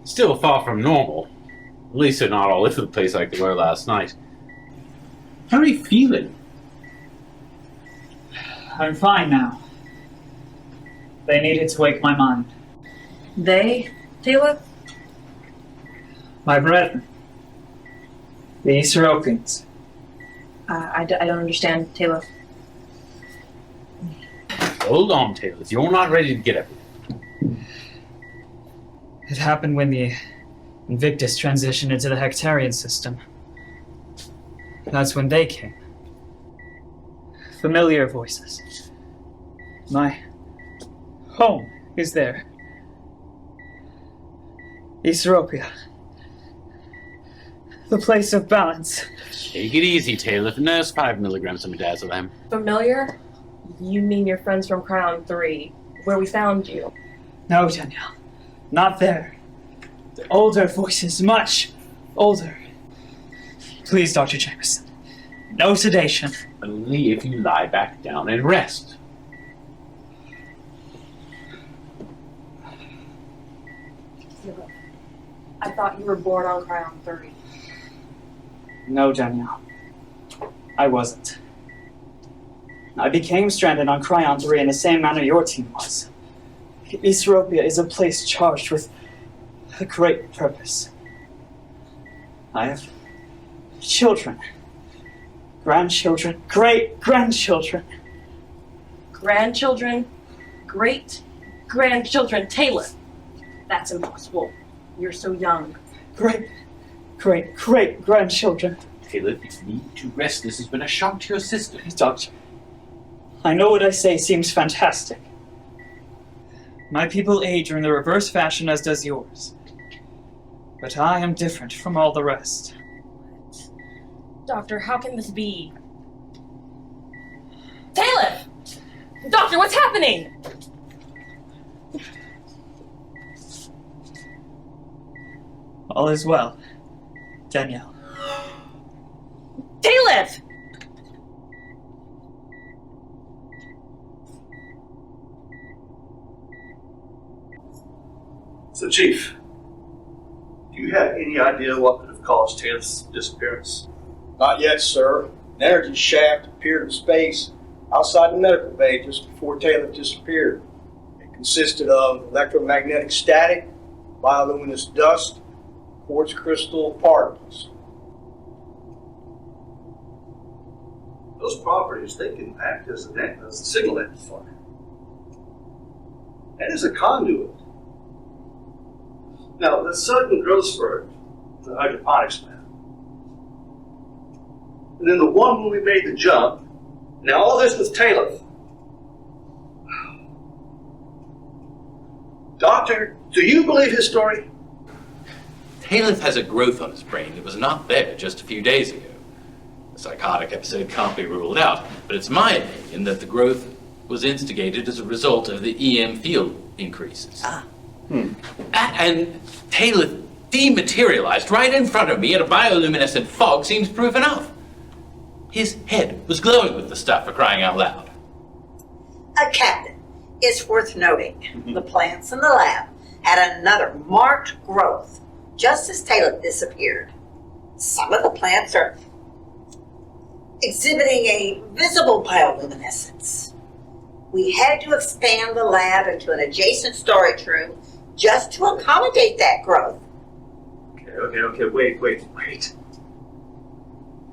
Still far from normal. At least they're not all over the place like they were last night. How are you feeling? I'm fine now. They needed to wake my mind. They, Taylor? My brethren. The East Europeans. I don't understand, Taylor. Hold on, Taylor. You're not ready to get up. It happened when the Invictus transitioned into the Hectarian system. That's when they came. Familiar voices. My home is there. East Europia. The place of balance. Take it easy, Taylor. Nurse 5 milligrams of midazolam. Familiar? You mean your friends from Crown 3, where we found you? No, Danielle. Not there. The older voices, much older. Please, Dr. Jameson. No sedation. Only if you lie back down and rest. I thought you were born on Crown 3. No, Danielle. I wasn't. I became stranded on Cryon 3 in the same manner your team was. East Europia is a place charged with a great purpose. I have children, grandchildren, great-grandchildren. Grandchildren? Great grandchildren, Taylor. That's impossible. You're so young. Great-grandchildren. Taylor, you need to rest. This has been a shock to your system. Doctor, I know what I say seems fantastic. My people age in the reverse fashion as does yours. But I am different from all the rest. Doctor, how can this be? Taylor! Doctor, what's happening? All is well, Danielle. Taylor! So, Chief, do you have any idea what could have caused Taylor's disappearance? Not yet, sir. An energy shaft appeared in space outside the medical bay just before Taylor disappeared. It consisted of electromagnetic static, bioluminescent dust, quartz crystal particles. Those properties, they can act as a signal amplifier and as a conduit. Now, the sudden growth spurt, the hydroponics lab, and then the one when we made the jump, now all this with Taylor. Doctor, do you believe his story? Taylor has a growth on his brain that was not there just a few days ago. A psychotic episode can't be ruled out, but it's my opinion that the growth was instigated as a result of the EM field increases. And Taylor dematerialized right in front of me, and a bioluminescent fog seems proof enough. His head was glowing with the stuff, for crying out loud. Captain, it's worth noting the plants in the lab had another marked growth just as Taylor disappeared. Some of the plants are exhibiting a visible bioluminescence. We had to expand the lab into an adjacent storage room just to accommodate that growth. Okay, wait.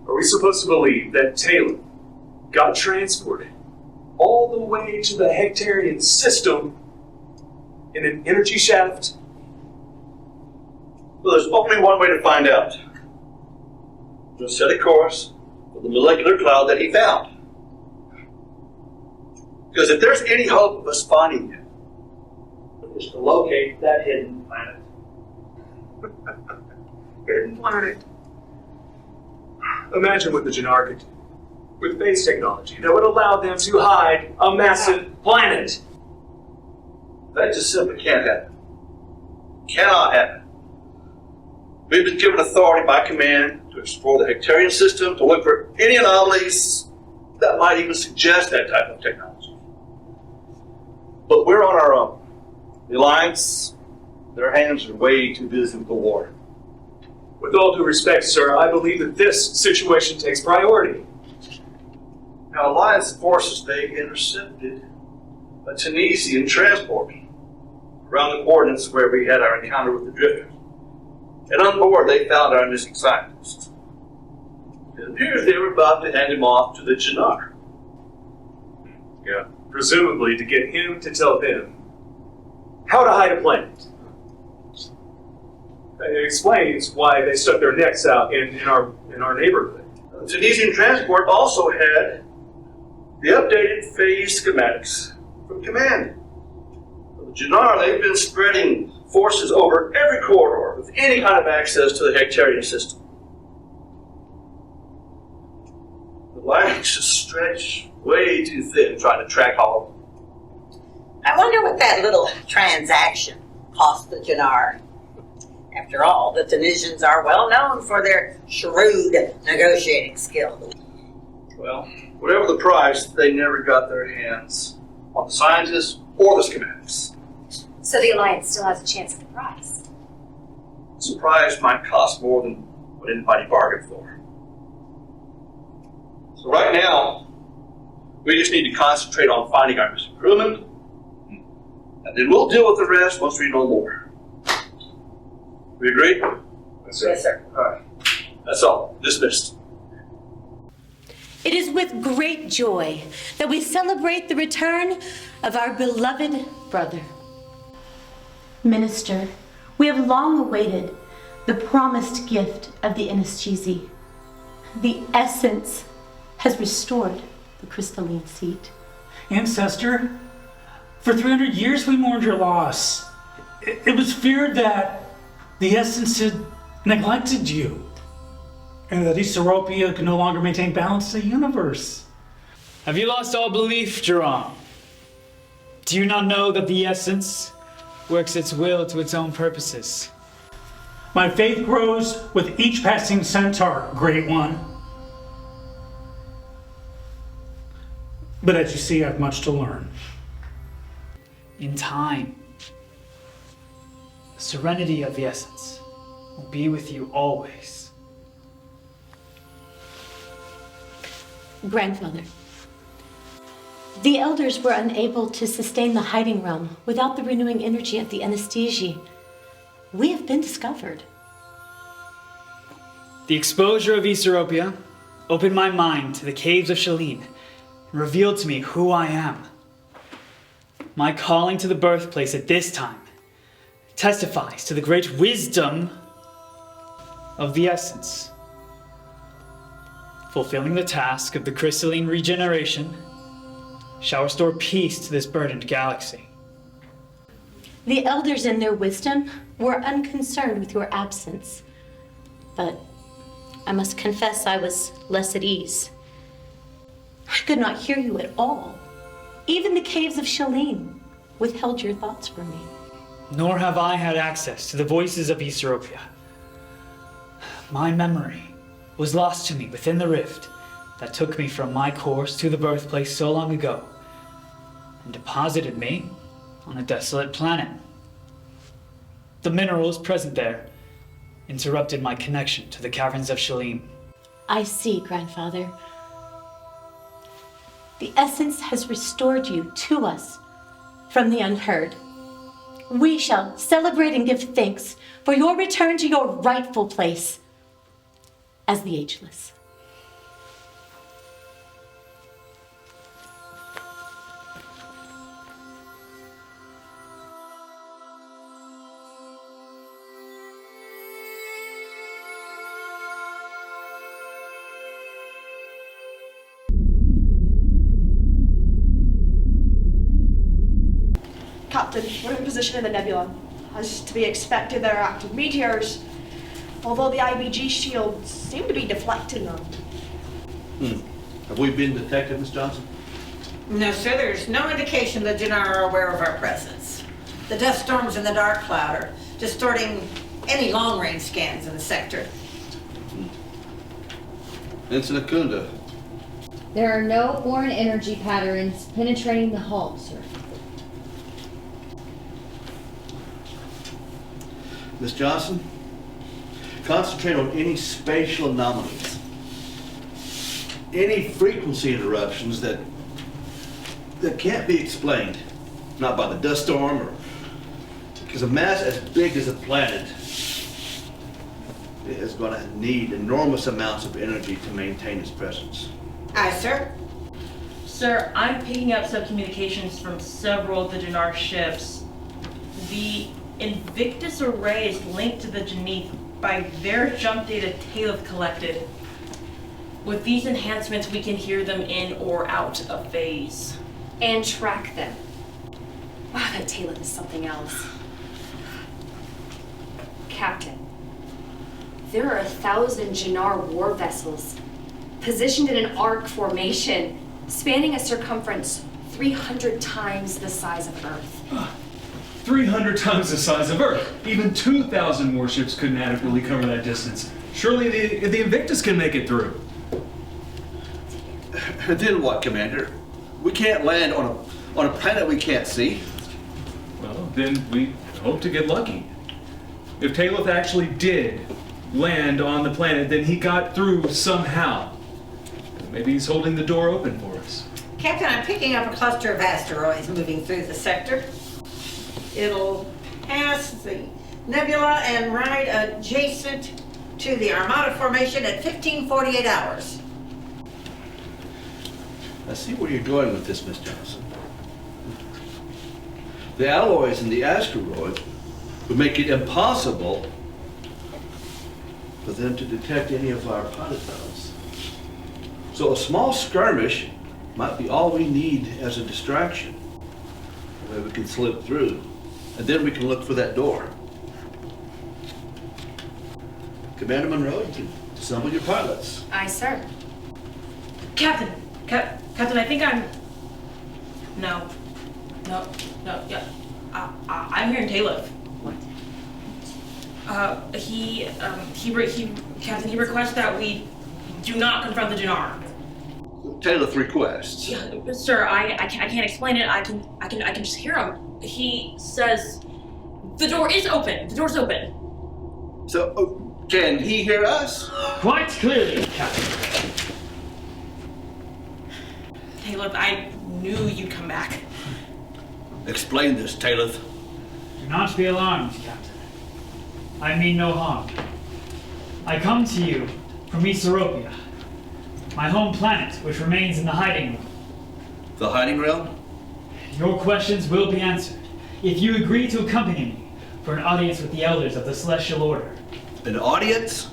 Are we supposed to believe that Taylor got transported all the way to the Hectarian system in an energy shaft? Well, there's only one way to find out. Just set a course for the molecular cloud that he found. Because if there's any hope of us finding him, it's to locate that hidden planet. Hidden planet. Imagine what the Jannar could do with base technology that would allow them to hide a massive planet. That just simply can't happen. Cannot happen. We've been given authority by command to explore the Hectarian system, to look for any anomalies that might even suggest that type of technology. But we're on our own. The Alliance, their hands are way too busy with the war. With all due respect, sir, I believe that this situation takes priority. Now, Alliance forces, they intercepted a Tunisian transport around the coordinates where we had our encounter with the drifters. And on board, they found our missing scientist. It appears they were about to hand him off to the Jannar. Yeah, presumably to get him to tell them how to hide a planet. It explains why they stuck their necks out in our neighborhood. The Tunisian transport also had the updated phase schematics from command. The Jannar, they've been spreading forces over every corridor with any kind of access to the Hectarian system. The lines just stretch way too thin trying to track all of them. I wonder what that little transaction cost the Jannar. After all, the Tunisians are well known for their shrewd negotiating skills. Well, whatever the price, they never got their hands on the scientists or the schematics. So the Alliance still has a chance at the prize. The prize might cost more than what anybody bargained for. So right now, we just need to concentrate on finding our missing crewmen, and then we'll deal with the rest once we know more. We agree? Yes, sir. All right. That's all. Dismissed. It is with great joy that we celebrate the return of our beloved brother. Minister, we have long awaited the promised gift of the Anesthesi. The essence has restored the crystalline seat. Ancestor, for 300 years we mourned your loss. It was feared that the essence had neglected you, and that Easteropia could no longer maintain balance in the universe. Have you lost all belief, Jerome? Do you not know that the essence works its will to its own purposes? My faith grows with each passing centaur, Great One. But as you see, I have much to learn. In time, the serenity of the essence will be with you always. Grandfather, the elders were unable to sustain the hiding realm without the renewing energy of the anesthesia. We have been discovered. The exposure of Easteropia opened my mind to the caves of Shalene and revealed to me who I am. My calling to the birthplace at this time testifies to the great wisdom of the essence. Fulfilling the task of the crystalline regeneration shall restore peace to this burdened galaxy. The elders in their wisdom were unconcerned with your absence, but I must confess I was less at ease. I could not hear you at all. Even the caves of Shalene withheld your thoughts from me. Nor have I had access to the voices of Easteropia. My memory was lost to me within the rift that took me from my course to the birthplace so long ago and deposited me on a desolate planet. The minerals present there interrupted my connection to the caverns of Shalene. I see, Grandfather. The essence has restored you to us from the unheard. We shall celebrate and give thanks for your return to your rightful place as the ageless. Captain, we're in position in the nebula. As to be expected, there are active meteors, although the IBG shields seem to be deflecting them. Have we been detected, Miss Johnson? No, sir, there's no indication the Jannar are aware of our presence. The dust storms in the dark cloud are distorting any long-range scans in the sector. Ensign Akunda. There are no foreign energy patterns penetrating the hull, sir. Miss Johnson, concentrate on any spatial anomalies, any frequency interruptions that can't be explained, not by the dust storm or because a mass as big as a planet is going to need enormous amounts of energy to maintain its presence. Aye, sir. Sir, I'm picking up some communications from several of the Jannar ships. The Invictus array is linked to the Janith by their jump data Talith collected. With these enhancements, we can hear them in or out of phase. And track them. Wow, that Talith is something else. Captain, there are 1,000 Jannar war vessels positioned in an arc formation, spanning a circumference 300 times the size of Earth. 300 times the size of Earth. Even 2,000 warships couldn't adequately cover that distance. Surely the Invictus can make it through. Then what, Commander? We can't land on a planet we can't see. Well, then we hope to get lucky. If Talith actually did land on the planet, then he got through somehow. Maybe he's holding the door open for us. Captain, I'm picking up a cluster of asteroids moving through the sector. It'll pass the nebula and ride adjacent to the Armada formation at 1548 hours. I see where you're going with this, Miss Johnson. The alloys in the asteroid would make it impossible for them to detect any of our pilot tunnels. So a small skirmish might be all we need as a distraction. That way we can slip through, and then we can look for that door. Commander Monroe, you can assemble your pilots. Aye, sir. Captain, I think I'm. No, yeah. I'm here in Caleb. What? Captain, he requests that we do not confront the Dinar. Talith requests. Yeah, sir, I can't explain it. I can just hear him. He says the door is open. The door's open. So, can he hear us? Quite clearly, Captain. Hey, look, I knew you'd come back. Explain this, Talith. Do not be alarmed, Captain. I mean no harm. I come to you from Easteropia, my home planet, which remains in the hiding room. The hiding realm? Your questions will be answered if you agree to accompany me for an audience with the elders of the Celestial Order. An audience?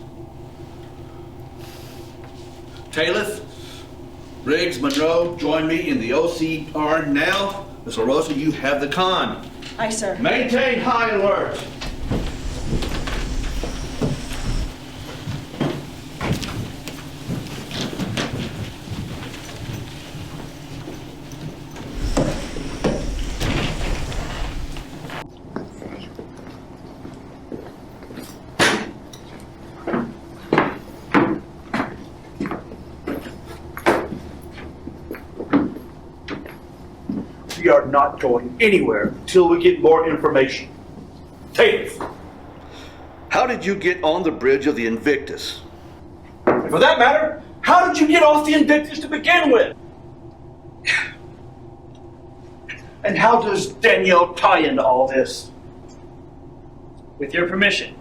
Talith, Riggs, Monroe, join me in the OCR now. Miss LaRosa, you have the con. Aye, sir. Maintain high alert. We are not going anywhere until we get more information. Talith, how did you get on the bridge of the Invictus? And for that matter, how did you get off the Invictus to begin with? And how does Danielle tie into all this? With your permission,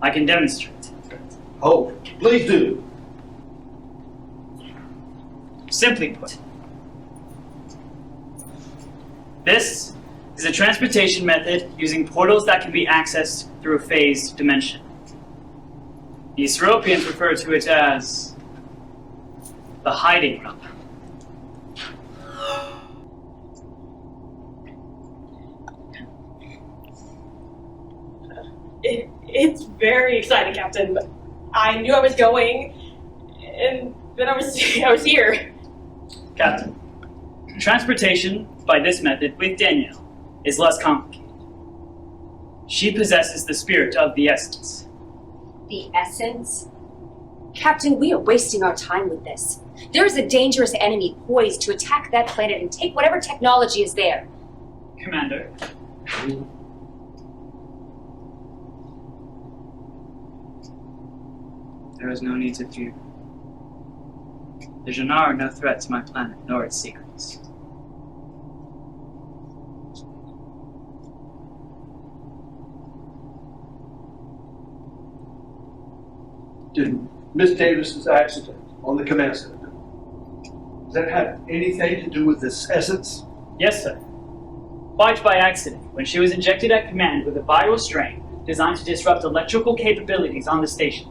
I can demonstrate. Oh, please do. Simply put, this is a transportation method using portals that can be accessed through a phased dimension. The Easteropians refer to it as the hiding realm. It's very exciting, Captain. I knew I was going, and then I was here. Captain, transportation by this method with Danielle is less complicated. She possesses the spirit of the essence. The essence? Captain, we are wasting our time with this. There is a dangerous enemy poised to attack that planet and take whatever technology is there. Commander. There is no need to fear. The Dinar are no threat to my planet, nor its secrets. Did Miss Davis's accident on the command center, does that have anything to do with this essence? Yes, sir. Quite by accident, when she was injected at command with a viral strain designed to disrupt electrical capabilities on the station.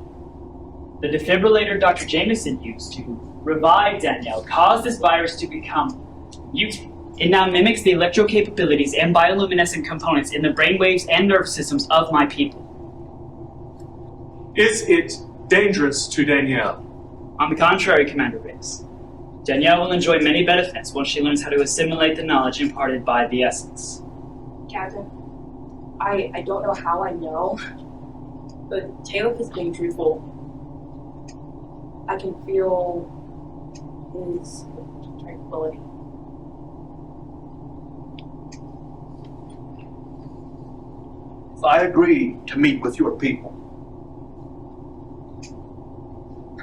The defibrillator Dr. Jameson used to revive Danielle caused this virus to become mutant. It now mimics the electro capabilities and bioluminescent components in the brainwaves and nerve systems of my people. Is it dangerous to Danielle? On the contrary, Commander Riggs. Danielle will enjoy many benefits once she learns how to assimilate the knowledge imparted by the essence. Captain, I don't know how I know, but Talith is being truthful. I can feel his tranquility. If I agree to meet with your people,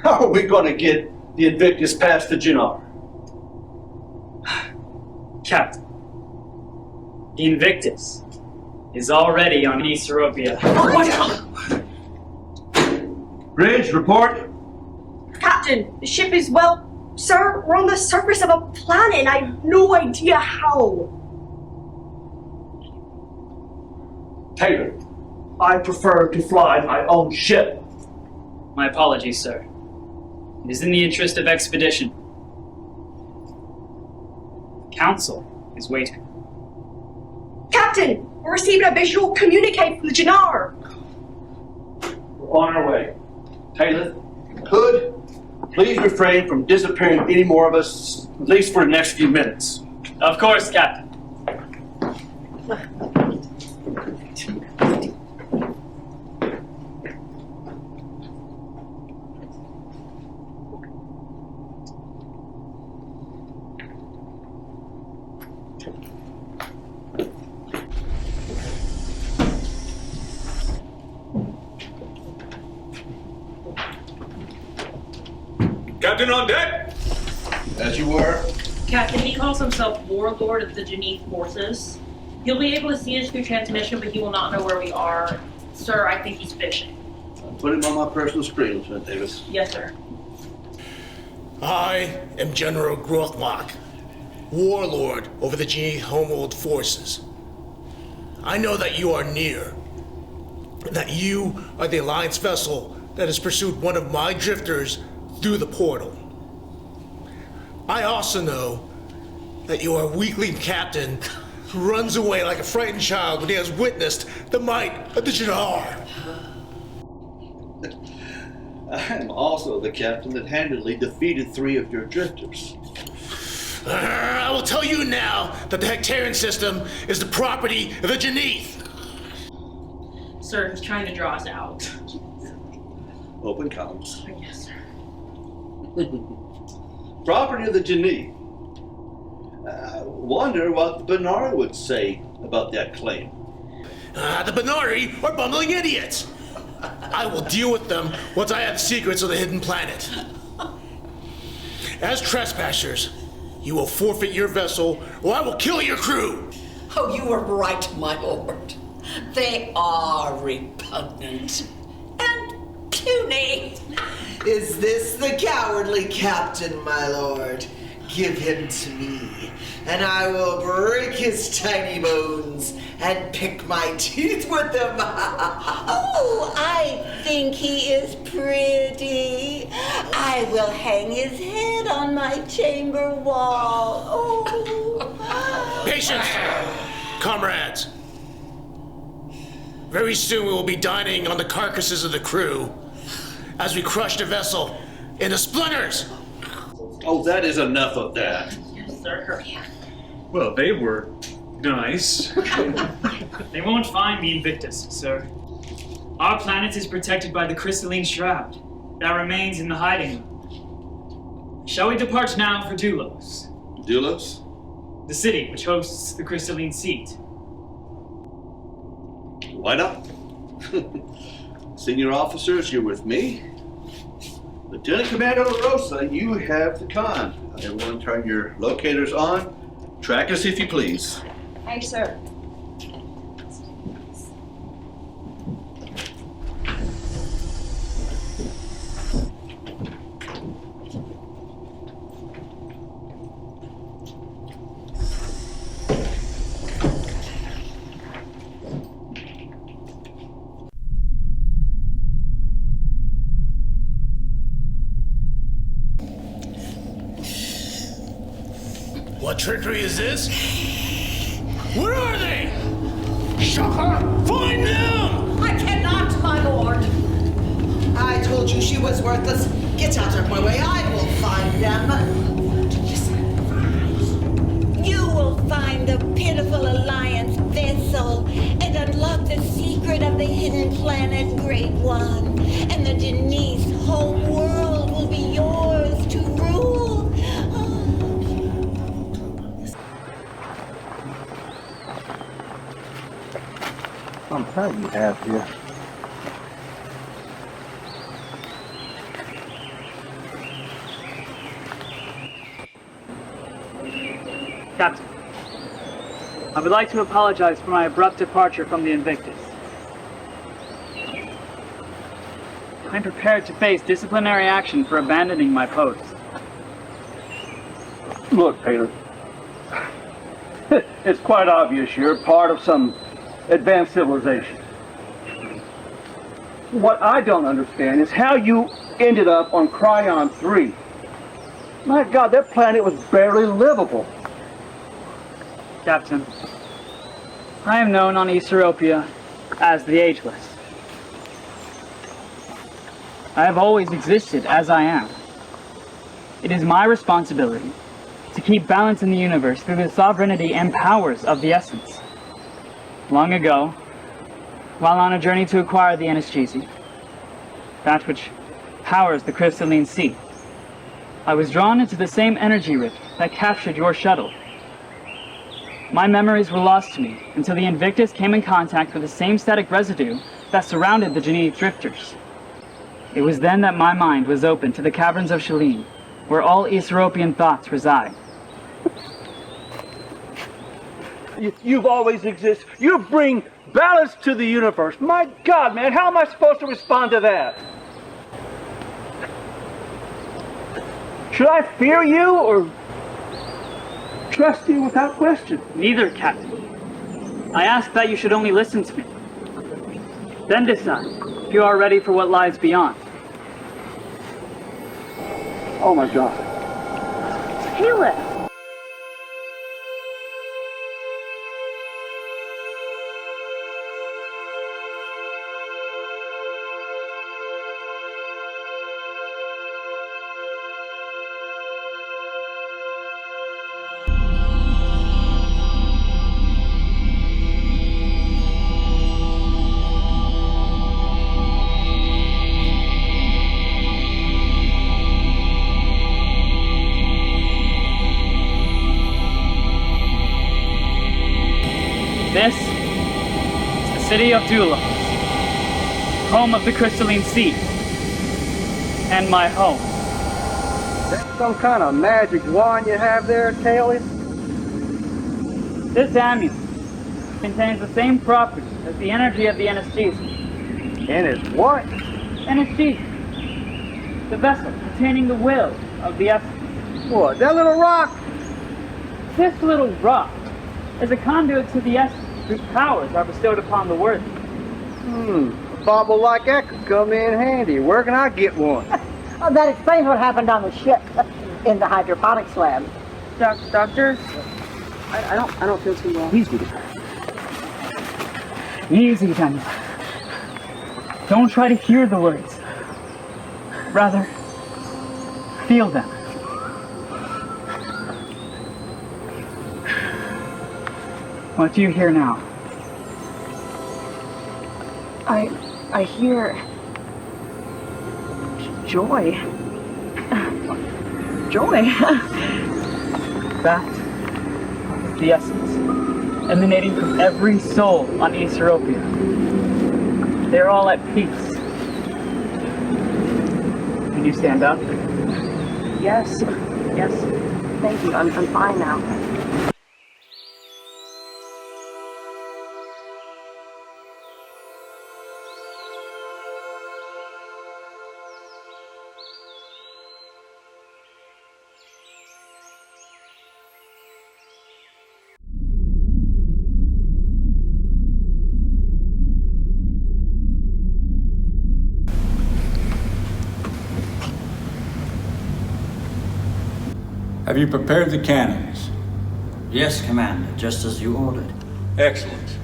how are we going to get the Invictus past the Dinar? Captain, the Invictus is already on Easteropia. Bridge, report. Captain, the ship is, well, sir, we're on the surface of a planet and I have no idea how. Taylor, I prefer to fly my own ship. My apologies, sir. It is in the interest of expedition. Council is waiting. Captain, we're receiving a visual communique from the Jannar. We're on our way. Taylor, Hood, please refrain from disappearing any more of us, at least for the next few minutes. Of course, Captain. Captain on deck! As you were. Captain, he calls himself Warlord of the Janith Forces. He'll be able to see us through transmission, but he will not know where we are. Sir, I think he's fishing. I'll put him on my personal screen, Lieutenant Davis. Yes, sir. I am General Grothlock, Warlord over the Janith Homeworld Forces. I know that you are near, and that you are the Alliance vessel that has pursued one of my drifters through the portal. I also know that you are a weakling captain who runs away like a frightened child when he has witnessed the might of the Jannar. I am also the captain that handily defeated 3 of your drifters. I will tell you now that the Hectarian system is the property of the Janith. Sir, he's trying to draw us out. Open comms. Yes, sir. Property of the Janith. I wonder what the Benari would say about that claim. The Benari are bumbling idiots. I will deal with them once I have secrets of the hidden planet. As trespassers, you will forfeit your vessel, or I will kill your crew. Oh, you were right, my lord. They are repugnant. And puny. Is this the cowardly captain, my lord? Give him to me, and I will break his tiny bones and pick my teeth with them. Oh, I think he is pretty. I will hang his head on my chamber wall. Oh. Patience, comrades. Very soon we will be dining on the carcasses of the crew as we crush the vessel into splinters. Oh, that is enough of that. Yes, sir. Well, they were nice. They won't find the Invictus, sir. Our planet is protected by the crystalline shroud that remains in the hiding room. Shall we depart now for Dulos? Dulos? The city which hosts the crystalline seat. Why not? Senior officers, you're with me. Lieutenant Commander LaRosa, you have the con. Everyone turn your locators on. Track us if you please. Aye, sir. What trickery is this? Where are they? Shaka, find them! I cannot, my lord. I told you she was worthless. Get out of my way. I will find them. You will find the pitiful Alliance vessel and unlock the secret of the hidden planet, Great One. And the Denise home world will be yours to rule. I'm proud you have here. Captain, I would like to apologize for my abrupt departure from the Invictus. I'm prepared to face disciplinary action for abandoning my post. Look, Taylor. It's quite obvious you're part of some advanced civilization. What I don't understand is how you ended up on Cryon 3. My God, that planet was barely livable. Captain, I am known on Easteropia as the Ageless. I have always existed as I am. It is my responsibility to keep balance in the universe through the sovereignty and powers of the Essence. Long ago, while on a journey to acquire the anesthesia, that which powers the crystalline sea, I was drawn into the same energy rift that captured your shuttle. My memories were lost to me until the Invictus came in contact with the same static residue that surrounded the Geneve drifters. It was then that my mind was open to the caverns of Shalene, where all Easteropian thoughts reside. You've always existed. You bring balance to the universe. My God, man, how am I supposed to respond to that? Should I fear you or trust you without question? Neither, Captain. I ask that you should only listen to me. Then decide if you are ready for what lies beyond. Oh my God. Taylor! This is the city of Dula, home of the crystalline sea, and my home. That's some kind of magic wand you have there, Taylor? This amulet contains the same properties as the energy of the anesthesia. And it's what? Anesthesia. The vessel containing the will of the essence. What, that little rock? This little rock is a conduit to the essence whose powers are bestowed upon the worthy. A bauble like that could come in handy. Where can I get one? Oh, that explains what happened on the ship in the hydroponics lab. Doctor? I don't feel too well. Please do. Easy, Daniel. Don't try to hear the words. Rather, feel them. What do you hear now? I hear joy. Joy. That is the essence, emanating from every soul on Easteropia. They're all at peace. Can you stand up? Yes. Yes. Thank you. I'm fine now. Have you prepared the cannons? Yes, Commander, just as you ordered. Excellent.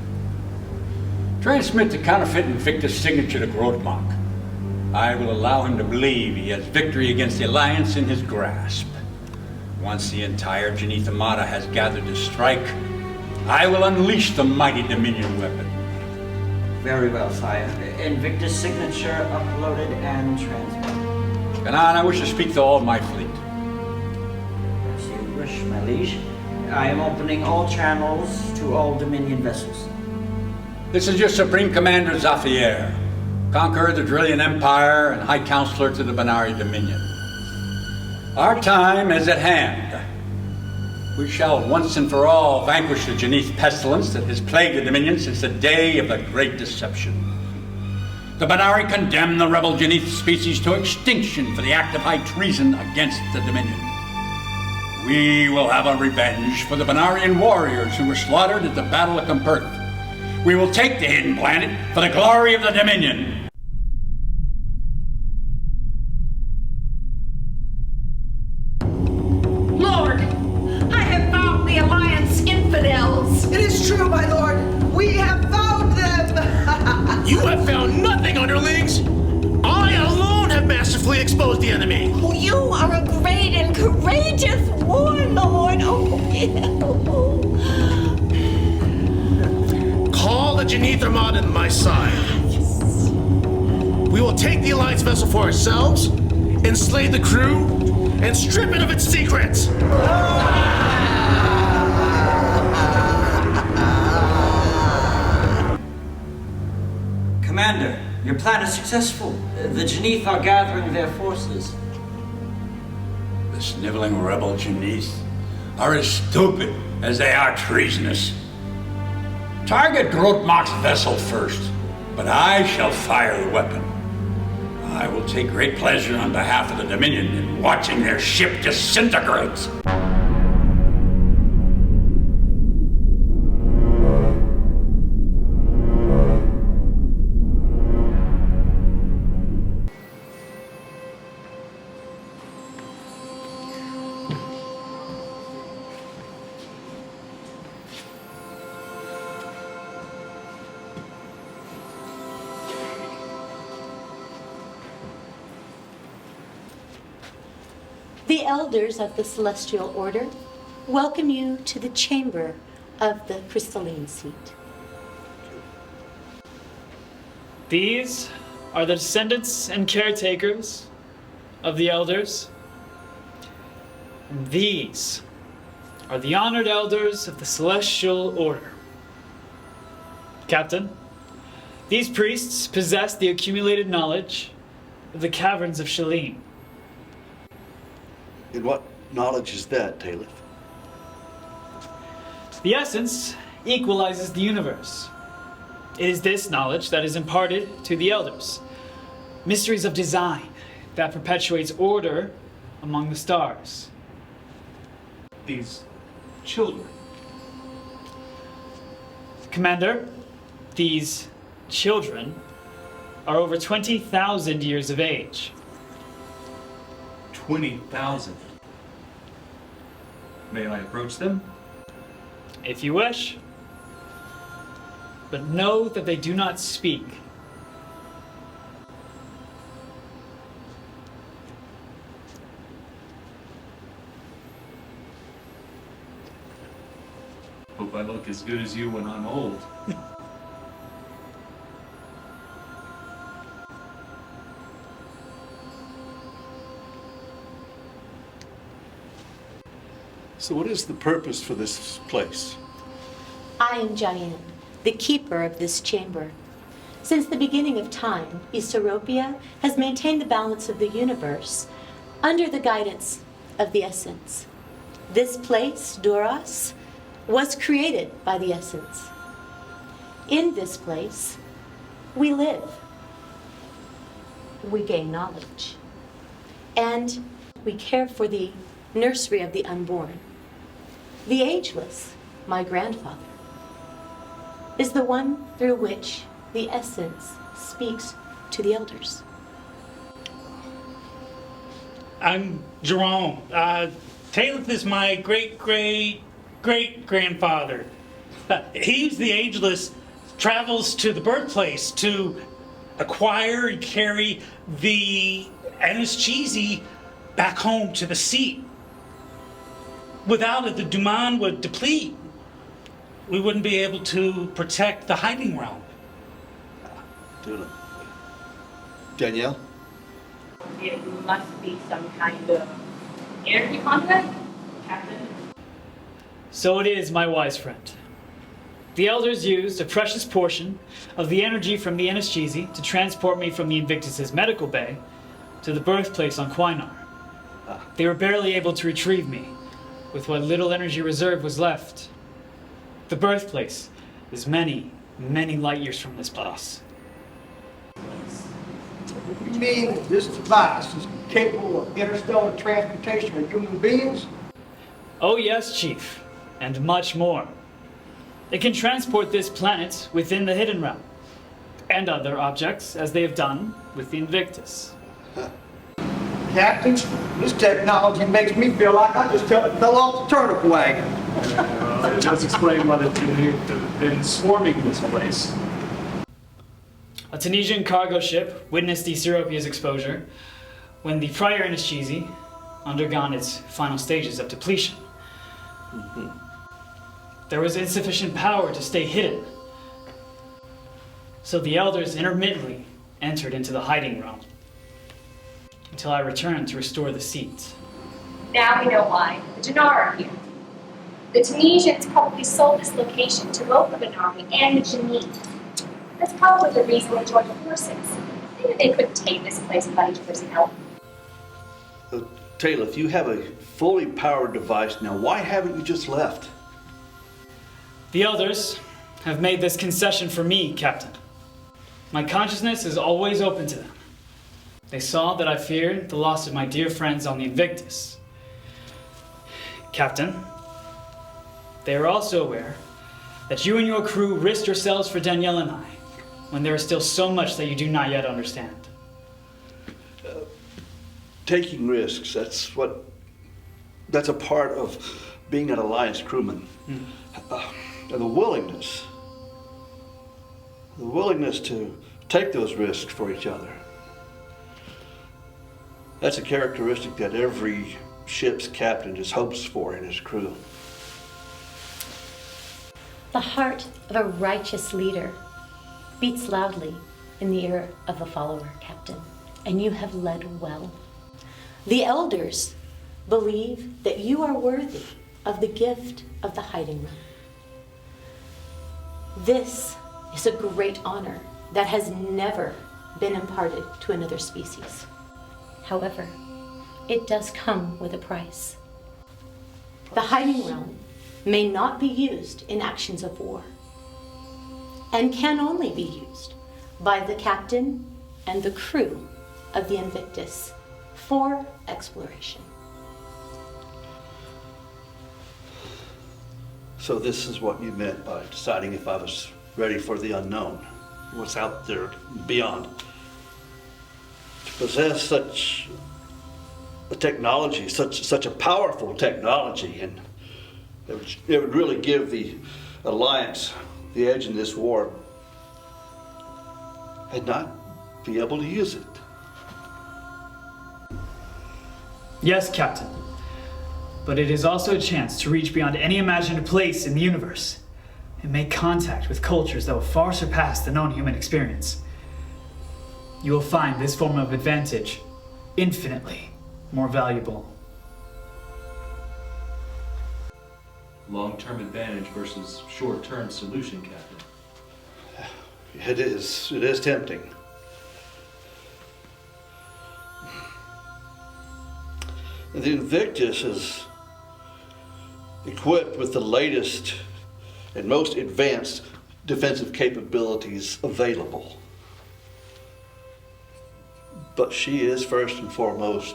Transmit the counterfeit Invictus signature to Grotmark. I will allow him to believe he has victory against the Alliance in his grasp. Once the entire Geneth Armada has gathered to strike, I will unleash the mighty Dominion weapon. Very well, sire. Invictus signature uploaded and transmitted. Ganon, I wish to speak to all my fleet. As you wish, my liege. I am opening all channels to all Dominion vessels. This is your Supreme Commander Zafir, conqueror of the Drillian Empire and High Counselor to the Benari Dominion. Our time is at hand. We shall once and for all vanquish the Geneth pestilence that has plagued the Dominion since the day of the Great Deception. The Benari condemn the rebel Geneth species to extinction for the act of high treason against the Dominion. We will have a revenge for the Benarian warriors who were slaughtered at the Battle of Comperth. We will take the hidden planet for the glory of the Dominion. ruthlessly expose the enemy. Oh, you are a great and courageous warlord. Oh, yeah. Call the Genethermod in my side. We will take the Alliance vessel for ourselves, enslave the crew, and strip it of its secrets. Commander, your plan is successful. The Geneth are gathering their forces. The sniveling rebel Geneth are as stupid as they are treasonous. Target Grotmach's vessel first, but I shall fire the weapon. I will take great pleasure on behalf of the Dominion in watching their ship disintegrate. The elders of the Celestial Order welcome you to the chamber of the crystalline seat. These are the descendants and caretakers of the elders. And these are the honored elders of the Celestial Order. Captain, these priests possess the accumulated knowledge of the caverns of Shalene. And what knowledge is that, Talith? The essence equalizes the universe. It is this knowledge that is imparted to the elders. Mysteries of design that perpetuates order among the stars. These children. Commander, these children are over 20,000 years of age. 20,000. May I approach them? If you wish. But know that they do not speak. Hope I look as good as you when I'm old. So what is the purpose for this place? I am Jayan, the keeper of this chamber. Since the beginning of time, Easteropia has maintained the balance of the universe under the guidance of the Essence. This place, Duras, was created by the Essence. In this place, we live. We gain knowledge. And we care for the nursery of the unborn. The ageless, my grandfather, is the one through which the Essence speaks to the elders. I'm Jerome. Talith is my great-great-great-grandfather. He's the ageless, travels to the birthplace to acquire and carry the Anaschisi back home to the seat. Without it, the Duman would deplete. We wouldn't be able to protect the hiding realm. Danielle? It must be some kind of energy contact, Captain. So it is, my wise friend. The elders used a precious portion of the energy from the Anaschisi to transport me from the Invictus's medical bay to the birthplace on Quinar. They were barely able to retrieve me, with what little energy reserve was left. The birthplace is many, many light years from this place. You mean that this device is capable of interstellar transportation of human beings? Oh yes, Chief, and much more. It can transport this planet within the Hidden Realm, and other objects, as they have done with the Invictus. Captain, this technology makes me feel like I just fell off the turnip wagon. Well, it does explain why the Geneth have been swarming this place. A Tunisian cargo ship witnessed Easteropia's exposure. when the prior Inishchizi undergone its final stages of depletion. There was insufficient power to stay hidden. So the elders intermittently entered into the hiding realm until I returned to restore the seeds. Now we know why the Dinar are here. The Tunisians probably sold this location to both the Benari and the Janine. That's probably the reason they joined the forces. They knew they couldn't take this place without each other's help. Taylor, if you have a fully powered device now, why haven't you just left? The elders have made this concession for me, Captain. My consciousness is always open to them. They saw that I feared the loss of my dear friends on the Invictus. Captain, they are also aware that you and your crew risked yourselves for Danielle and I, when there is still so much that you do not yet understand. Taking risks, that's a part of being an Alliance crewman. And the willingness to take those risks for each other. That's a characteristic that every ship's captain just hopes for in his crew. The heart of a righteous leader beats loudly in the ear of a follower, Captain, and you have led well. The elders believe that you are worthy of the gift of the hiding room. This is a great honor that has never been imparted to another species. However, it does come with a price. The hiding realm may not be used in actions of war, and can only be used by the captain and the crew of the Invictus for exploration. So this is what you meant by deciding if I was ready for the unknown, what's out there beyond. To possess such a technology, such a powerful technology, and it would really give the Alliance the edge in this war, and not be able to use it. Yes, Captain. But it is also a chance to reach beyond any imagined place in the universe and make contact with cultures that will far surpass the known human experience. You will find this form of advantage infinitely more valuable. Long-term advantage versus short-term solution, Captain. It is tempting. The Invictus is equipped with the latest and most advanced defensive capabilities available. But she is first and foremost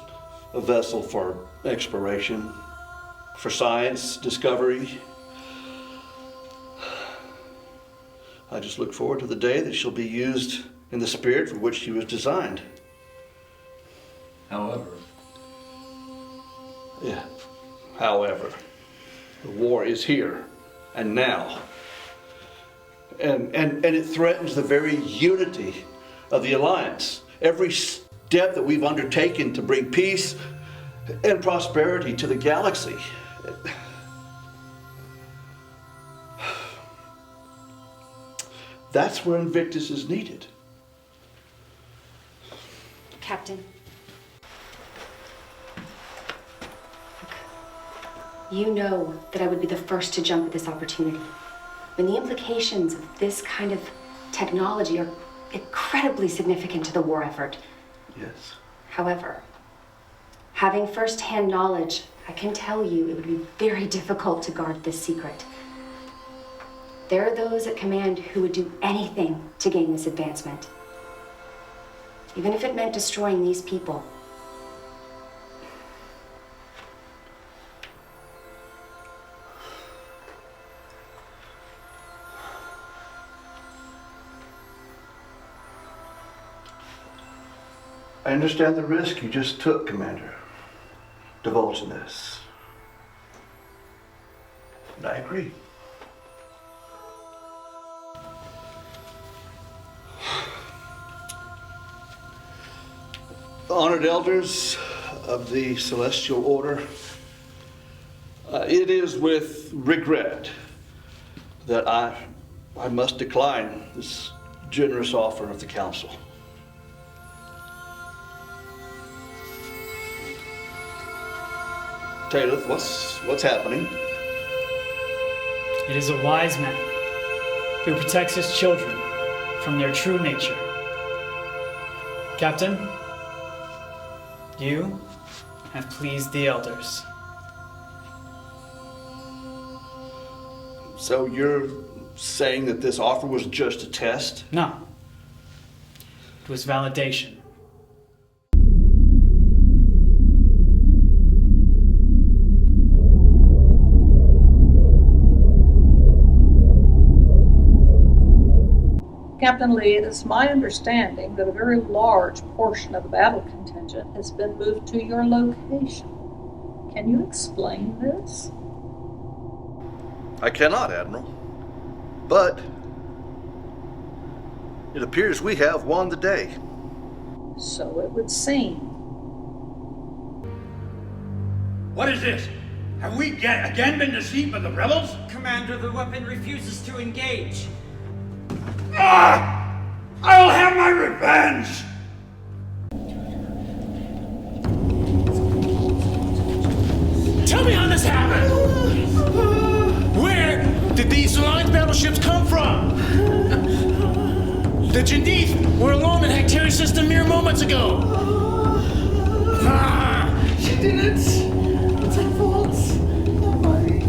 a vessel for exploration, for science, discovery. I just look forward to the day that she'll be used in the spirit for which she was designed. However, the war is here and now. And it threatens the very unity of the Alliance. Every step that we've undertaken to bring peace and prosperity to the galaxy. That's where Invictus is needed. Captain. You know that I would be the first to jump at this opportunity. When the implications of this kind of technology are incredibly significant to the war effort. Yes. However, having first-hand knowledge, I can tell you it would be very difficult to guard this secret. There are those at command who would do anything to gain this advancement. Even if it meant destroying these people. I understand the risk you just took, Commander, divulging this. And I agree. Honored elders of the Celestial Order, it is with regret that I must decline this generous offer of the Council. Talith, what's happening? It is a wise man who protects his children from their true nature. Captain, you have pleased the elders. So you're saying that this offer was just a test? No. It was validation. Captain Lee, it is my understanding that a very large portion of the battle contingent has been moved to your location. Can you explain this? I cannot, Admiral. But it appears we have won the day. So it would seem. What is this? Have we again been deceived by the rebels? Commander, the weapon refuses to engage. Ah! I'll have my revenge! Tell me how this happened! Where did these Alliance battleships come from? The Janith were alone in Hectare's system mere moments ago. She didn't. It's her fault. Nobody.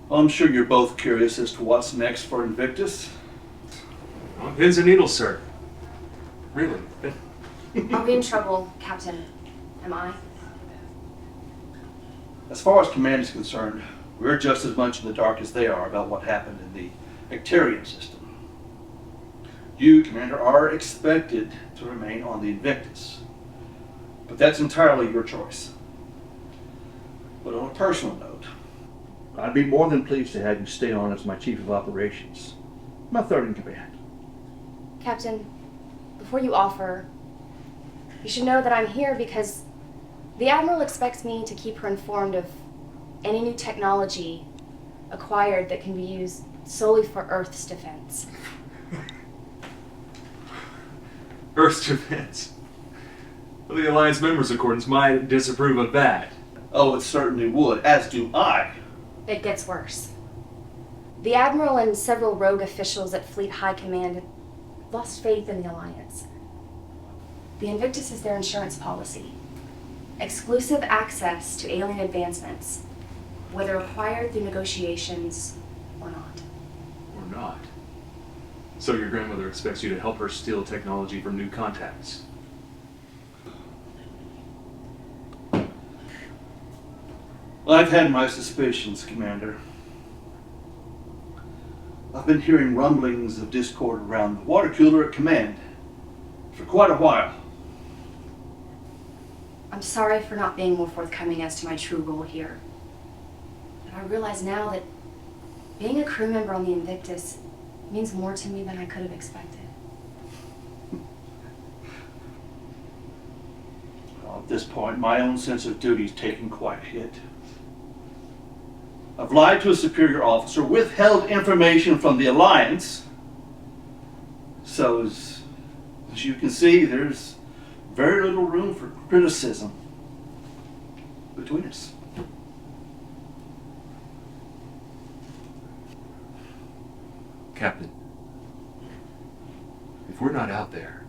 Well, I'm sure you're both curious as to what's next for Invictus. On pins and needles, sir. Really? Are we in trouble, Captain? Am I? As far as command is concerned, we're just as much in the dark as they are about what happened in the Ectarian system. You, Commander, are expected to remain on the Invictus, but that's entirely your choice. But on a personal note, I'd be more than pleased to have you stay on as my Chief of Operations, my third in command. Captain, before you offer, you should know that I'm here because the Admiral expects me to keep her informed of any new technology acquired that can be used solely for Earth's defense. Earth's defense? Well, the Alliance members' accordance might disapprove of that. Oh, it certainly would, as do I. It gets worse. The Admiral and several rogue officials at Fleet High Command have lost faith in the Alliance. The Invictus is their insurance policy. Exclusive access to alien advancements, whether acquired through negotiations or not. Or not. So your grandmother expects you to help her steal technology from new contacts. Well, I've had my suspicions, Commander. I've been hearing rumblings of discord around the water cooler at command for quite a while. I'm sorry for not being more forthcoming as to my true role here. But I realize now that being a crew member on the Invictus means more to me than I could have expected. Well, at this point, my own sense of duty's taken quite a hit. I've lied to a superior officer, withheld information from the Alliance. So, as you can see, there's very little room for criticism between us. Captain, if we're not out there,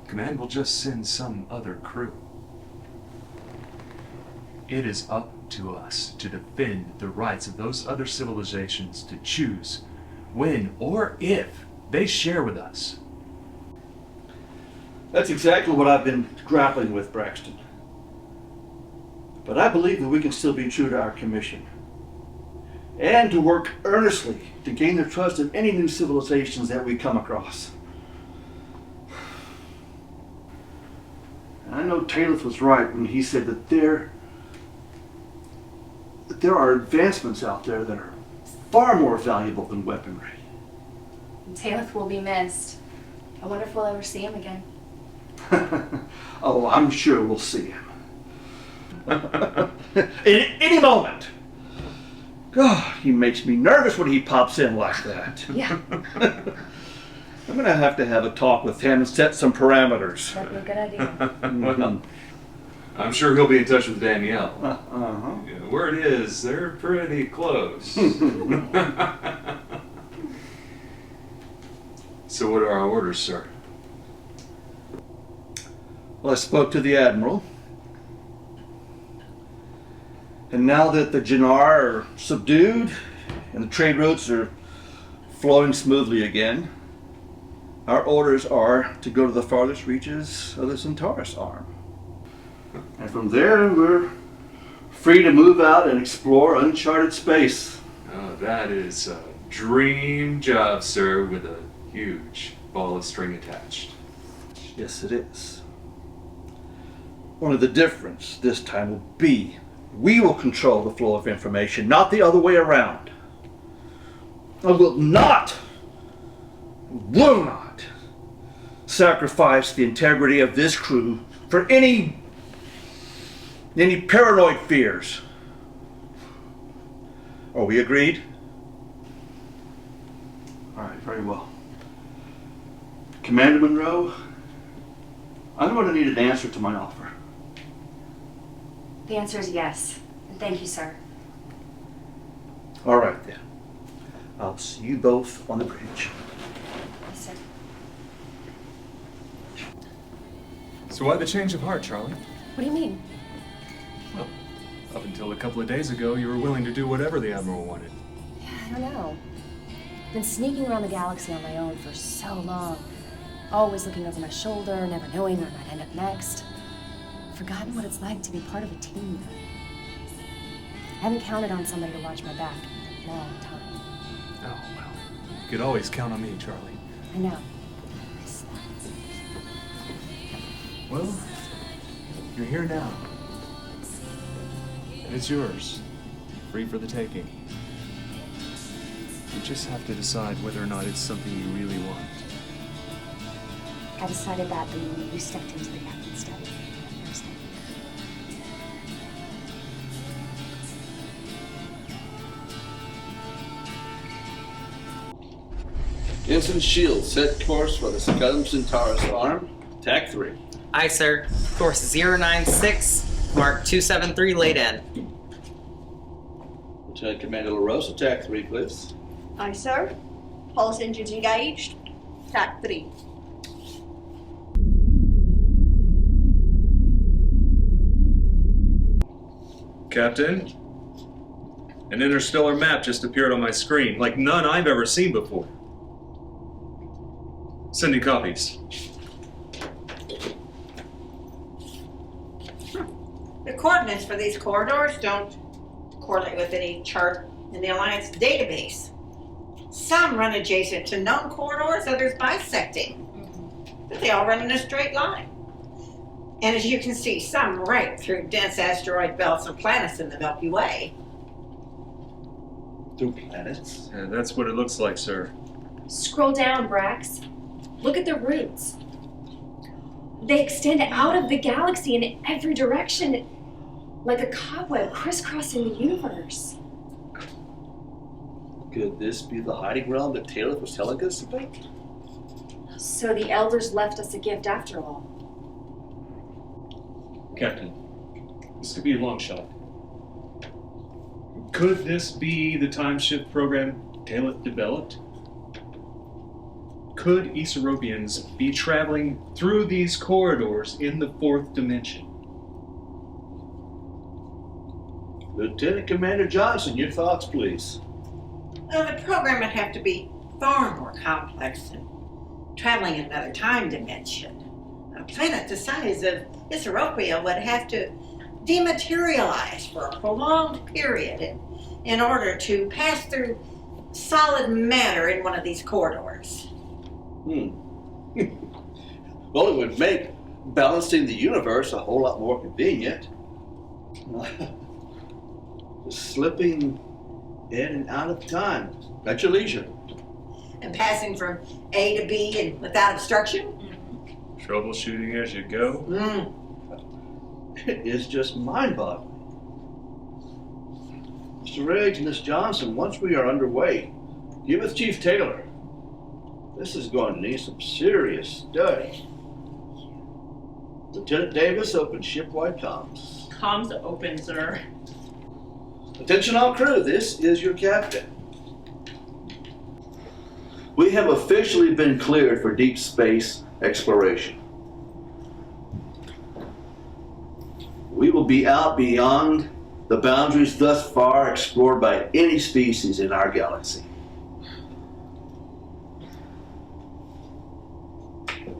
Command will just send some other crew. It is up to us to defend the rights of those other civilizations to choose when or if they share with us. That's exactly what I've been grappling with, Braxton. But I believe that we can still be true to our commission and to work earnestly to gain the trust of any new civilizations that we come across. I know Talith was right when he said that there are advancements out there that are far more valuable than weaponry. Talith will be missed. I wonder if we'll ever see him again. Oh, I'm sure we'll see him. Any moment. God, he makes me nervous when he pops in like that. Yeah. I'm gonna have to have a talk with him and set some parameters. That'd be a good idea. Well, I'm sure he'll be in touch with Danielle. Uh-huh. Yeah, word is, they're pretty close. So what are our orders, sir? Well, I spoke to the Admiral. And now that the Jannar are subdued and the trade routes are flowing smoothly again, our orders are to go to the farthest reaches of the Centaurus arm. And from there, we're free to move out and explore uncharted space. Oh, that is a dream job, sir, with a huge ball of string attached. Yes, it is. Only the difference this time will be we will control the flow of information, not the other way around. I will not sacrifice the integrity of this crew for any paranoid fears. Are we agreed? All right, very well. Commander Monroe, I'm going to need an answer to my offer. The answer is yes. And thank you, sir. All right, then. I'll see you both on the bridge. Yes, sir. So why the change of heart, Charlie? What do you mean? Well, up until a couple of days ago, you were willing to do whatever the Admiral wanted. Yeah, I don't know. I've been sneaking around the galaxy on my own for so long. Always looking over my shoulder, never knowing where I might end up next. I've forgotten what it's like to be part of a team. I haven't counted on somebody to watch my back in a long time. Oh, well, you could always count on me, Charlie. I know. Well, you're here now. And it's yours. Free for the taking. You just have to decide whether or not it's something you really want. I decided that the moment you stepped into the captain's study. Ensign Shield, set course for the Scum Centaurus arm. TAC 3. Aye, sir. Course 096, mark 273, laid in. Lieutenant Commander LaRosa, TAC 3, please. Aye, sir. Pulse engines engaged. TAC 3. Captain, an interstellar map just appeared on my screen, like none I've ever seen before. Sending copies. The coordinates for these corridors don't correlate with any chart in the Alliance database. Some run adjacent to known corridors, others bisecting. But they all run in a straight line. And as you can see, some right through dense asteroid belts and planets in the Milky Way. Through planets? Yeah, that's what it looks like, sir. Scroll down, Brax. Look at the routes. They extend out of the galaxy in every direction, like a cobweb crisscrossing the universe. Could this be the hiding realm that Talith was telling us about? So the elders left us a gift after all. Captain, this could be a long shot. Could this be the time shift program Talith developed? Could Eseropians be traveling through these corridors in the fourth dimension? Lieutenant Commander Johnson, your thoughts, please. Well, the program would have to be far more complex than traveling in another time dimension. A planet the size of Eseropia would have to dematerialize for a prolonged period in order to pass through solid matter in one of these corridors. Well, it would make balancing the universe a whole lot more convenient. Just slipping in and out of time at your leisure. And passing from A to B and without obstruction? Troubleshooting as you go? It is just mind-boggling. Mr. Riggs, Miss Johnson, once we are underway, get with Chief Taylor. This is going to need some serious study. Lieutenant Davis, open shipwide comms. Comms open, sir. Attention all crew, this is your captain. We have officially been cleared for deep space exploration. We will be out beyond the boundaries thus far explored by any species in our galaxy.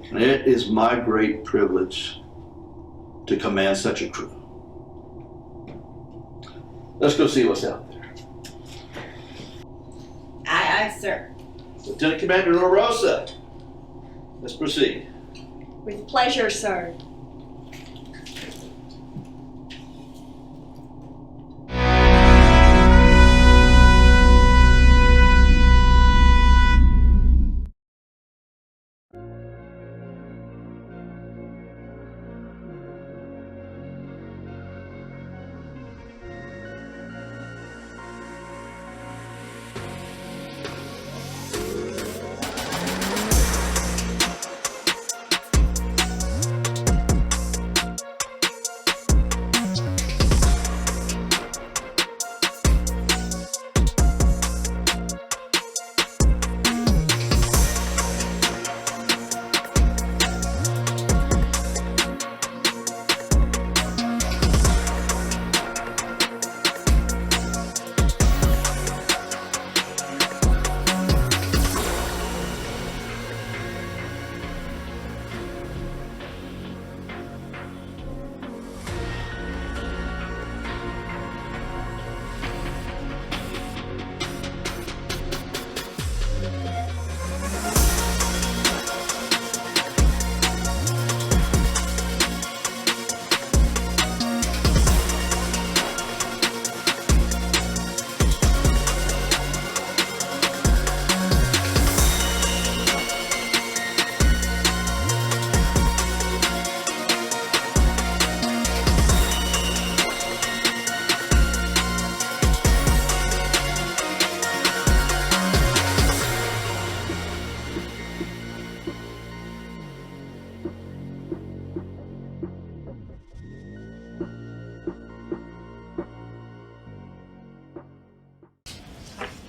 And it is my great privilege to command such a crew. Let's go see what's out there. Aye, aye, sir. Lieutenant Commander La Rosa, let's proceed. With pleasure, sir.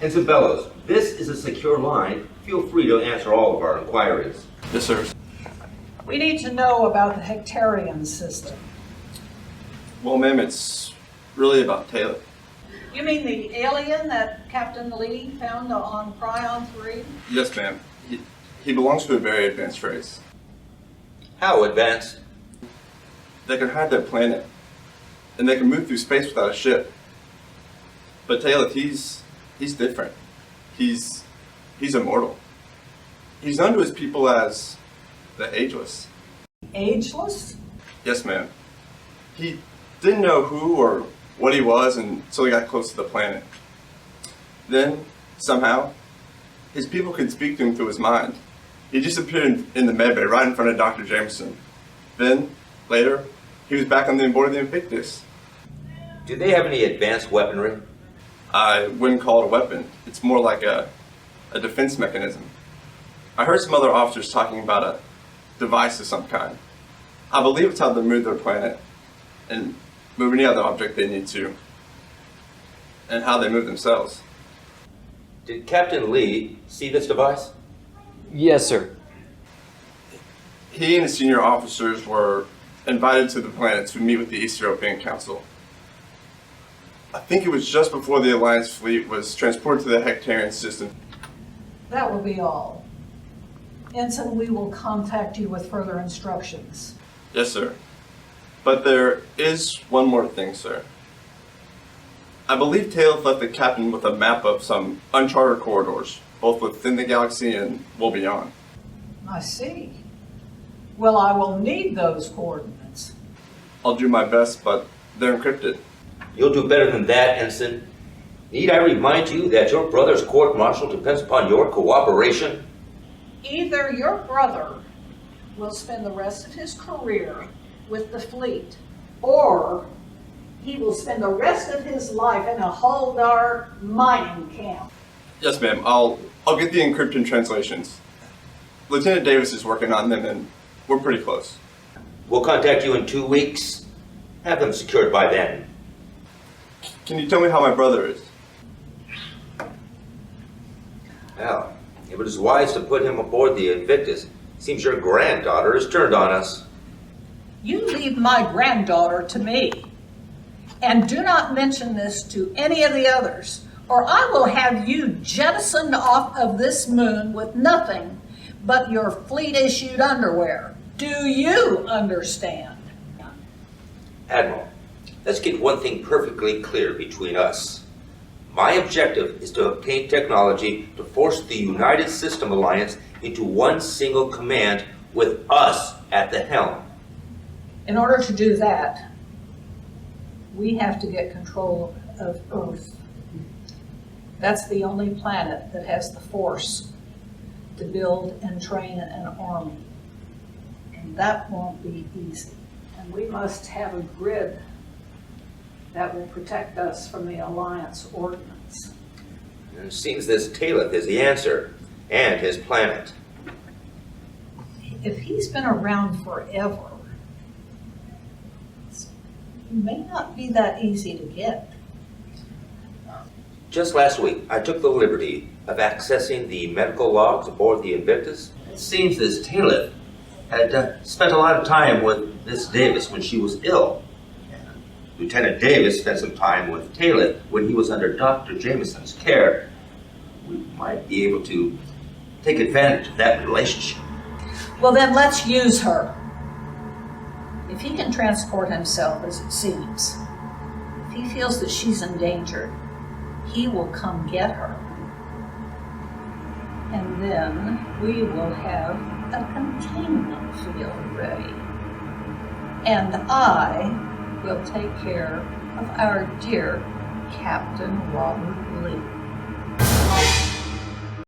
Ensign Bellows, this is a secure line. Feel free to answer all of our inquiries. Yes, sir. We need to know about the Hectarian system. Well, ma'am, it's really about Taylor. You mean the alien that Captain Lee found on Prion 3? Yes, ma'am. He belongs to a very advanced race. How advanced? They can hide their planet, and they can move through space without a ship. But Taylor, he's different. He's immortal. He's known to his people as the Ageless. Ageless? Yes, ma'am. He didn't know who or what he was until he got close to the planet. Then, somehow, his people could speak to him through his mind. He disappeared in the medbay right in front of Dr. Jameson. Then, later, he was back on board the Invictus. Do they have any advanced weaponry? I wouldn't call it a weapon. It's more like a defense mechanism. I heard some other officers talking about a device of some kind. I believe it's how they move their planet and move any other object they need to, and how they move themselves. Did Captain Lee see this device? Yes, sir. He and his senior officers were invited to the planet to meet with the East European Council. I think it was just before the Alliance fleet was transported to the Hectarian system. That will be all. Ensign, we will contact you with further instructions. Yes, sir. But there is one more thing, sir. I believe Taylor left the captain with a map of some uncharted corridors, both within the galaxy and well beyond. I see. Well, I will need those coordinates. I'll do my best, but they're encrypted. You'll do better than that, Ensign. Need I remind you that your brother's court-martial depends upon your cooperation? Either your brother will spend the rest of his career with the fleet, or he will spend the rest of his life in a Huldar mining camp. Yes, ma'am. I'll get the encryption translations. Lieutenant Davis is working on them, and we're pretty close. We'll contact you in 2 weeks. Have them secured by then. Can you tell me how my brother is? Well, if it is wise to put him aboard the Invictus, seems your granddaughter has turned on us. You leave my granddaughter to me. And do not mention this to any of the others, or I will have you jettisoned off of this moon with nothing but your fleet-issued underwear. Do you understand? Admiral, let's get one thing perfectly clear between us. My objective is to obtain technology to force the United System Alliance into one single command with us at the helm. In order to do that, we have to get control of Earth. That's the only planet that has the force to build and train an army. And that won't be easy. And we must have a grid that will protect us from the Alliance ordnance. It seems this Talith is the answer, and his planet. If he's been around forever, it may not be that easy to get. Just last week, I took the liberty of accessing the medical logs aboard the Invictus. It seems this Talith had spent a lot of time with Miss Davis when she was ill. Lieutenant Davis spent some time with Talith when he was under Dr. Jameson's care. We might be able to take advantage of that relationship. Well, then let's use her. If he can transport himself as it seems, if he feels that she's endangered, he will come get her. And then we will have a containment field ready. And I will take care of our dear Captain Robert Lee.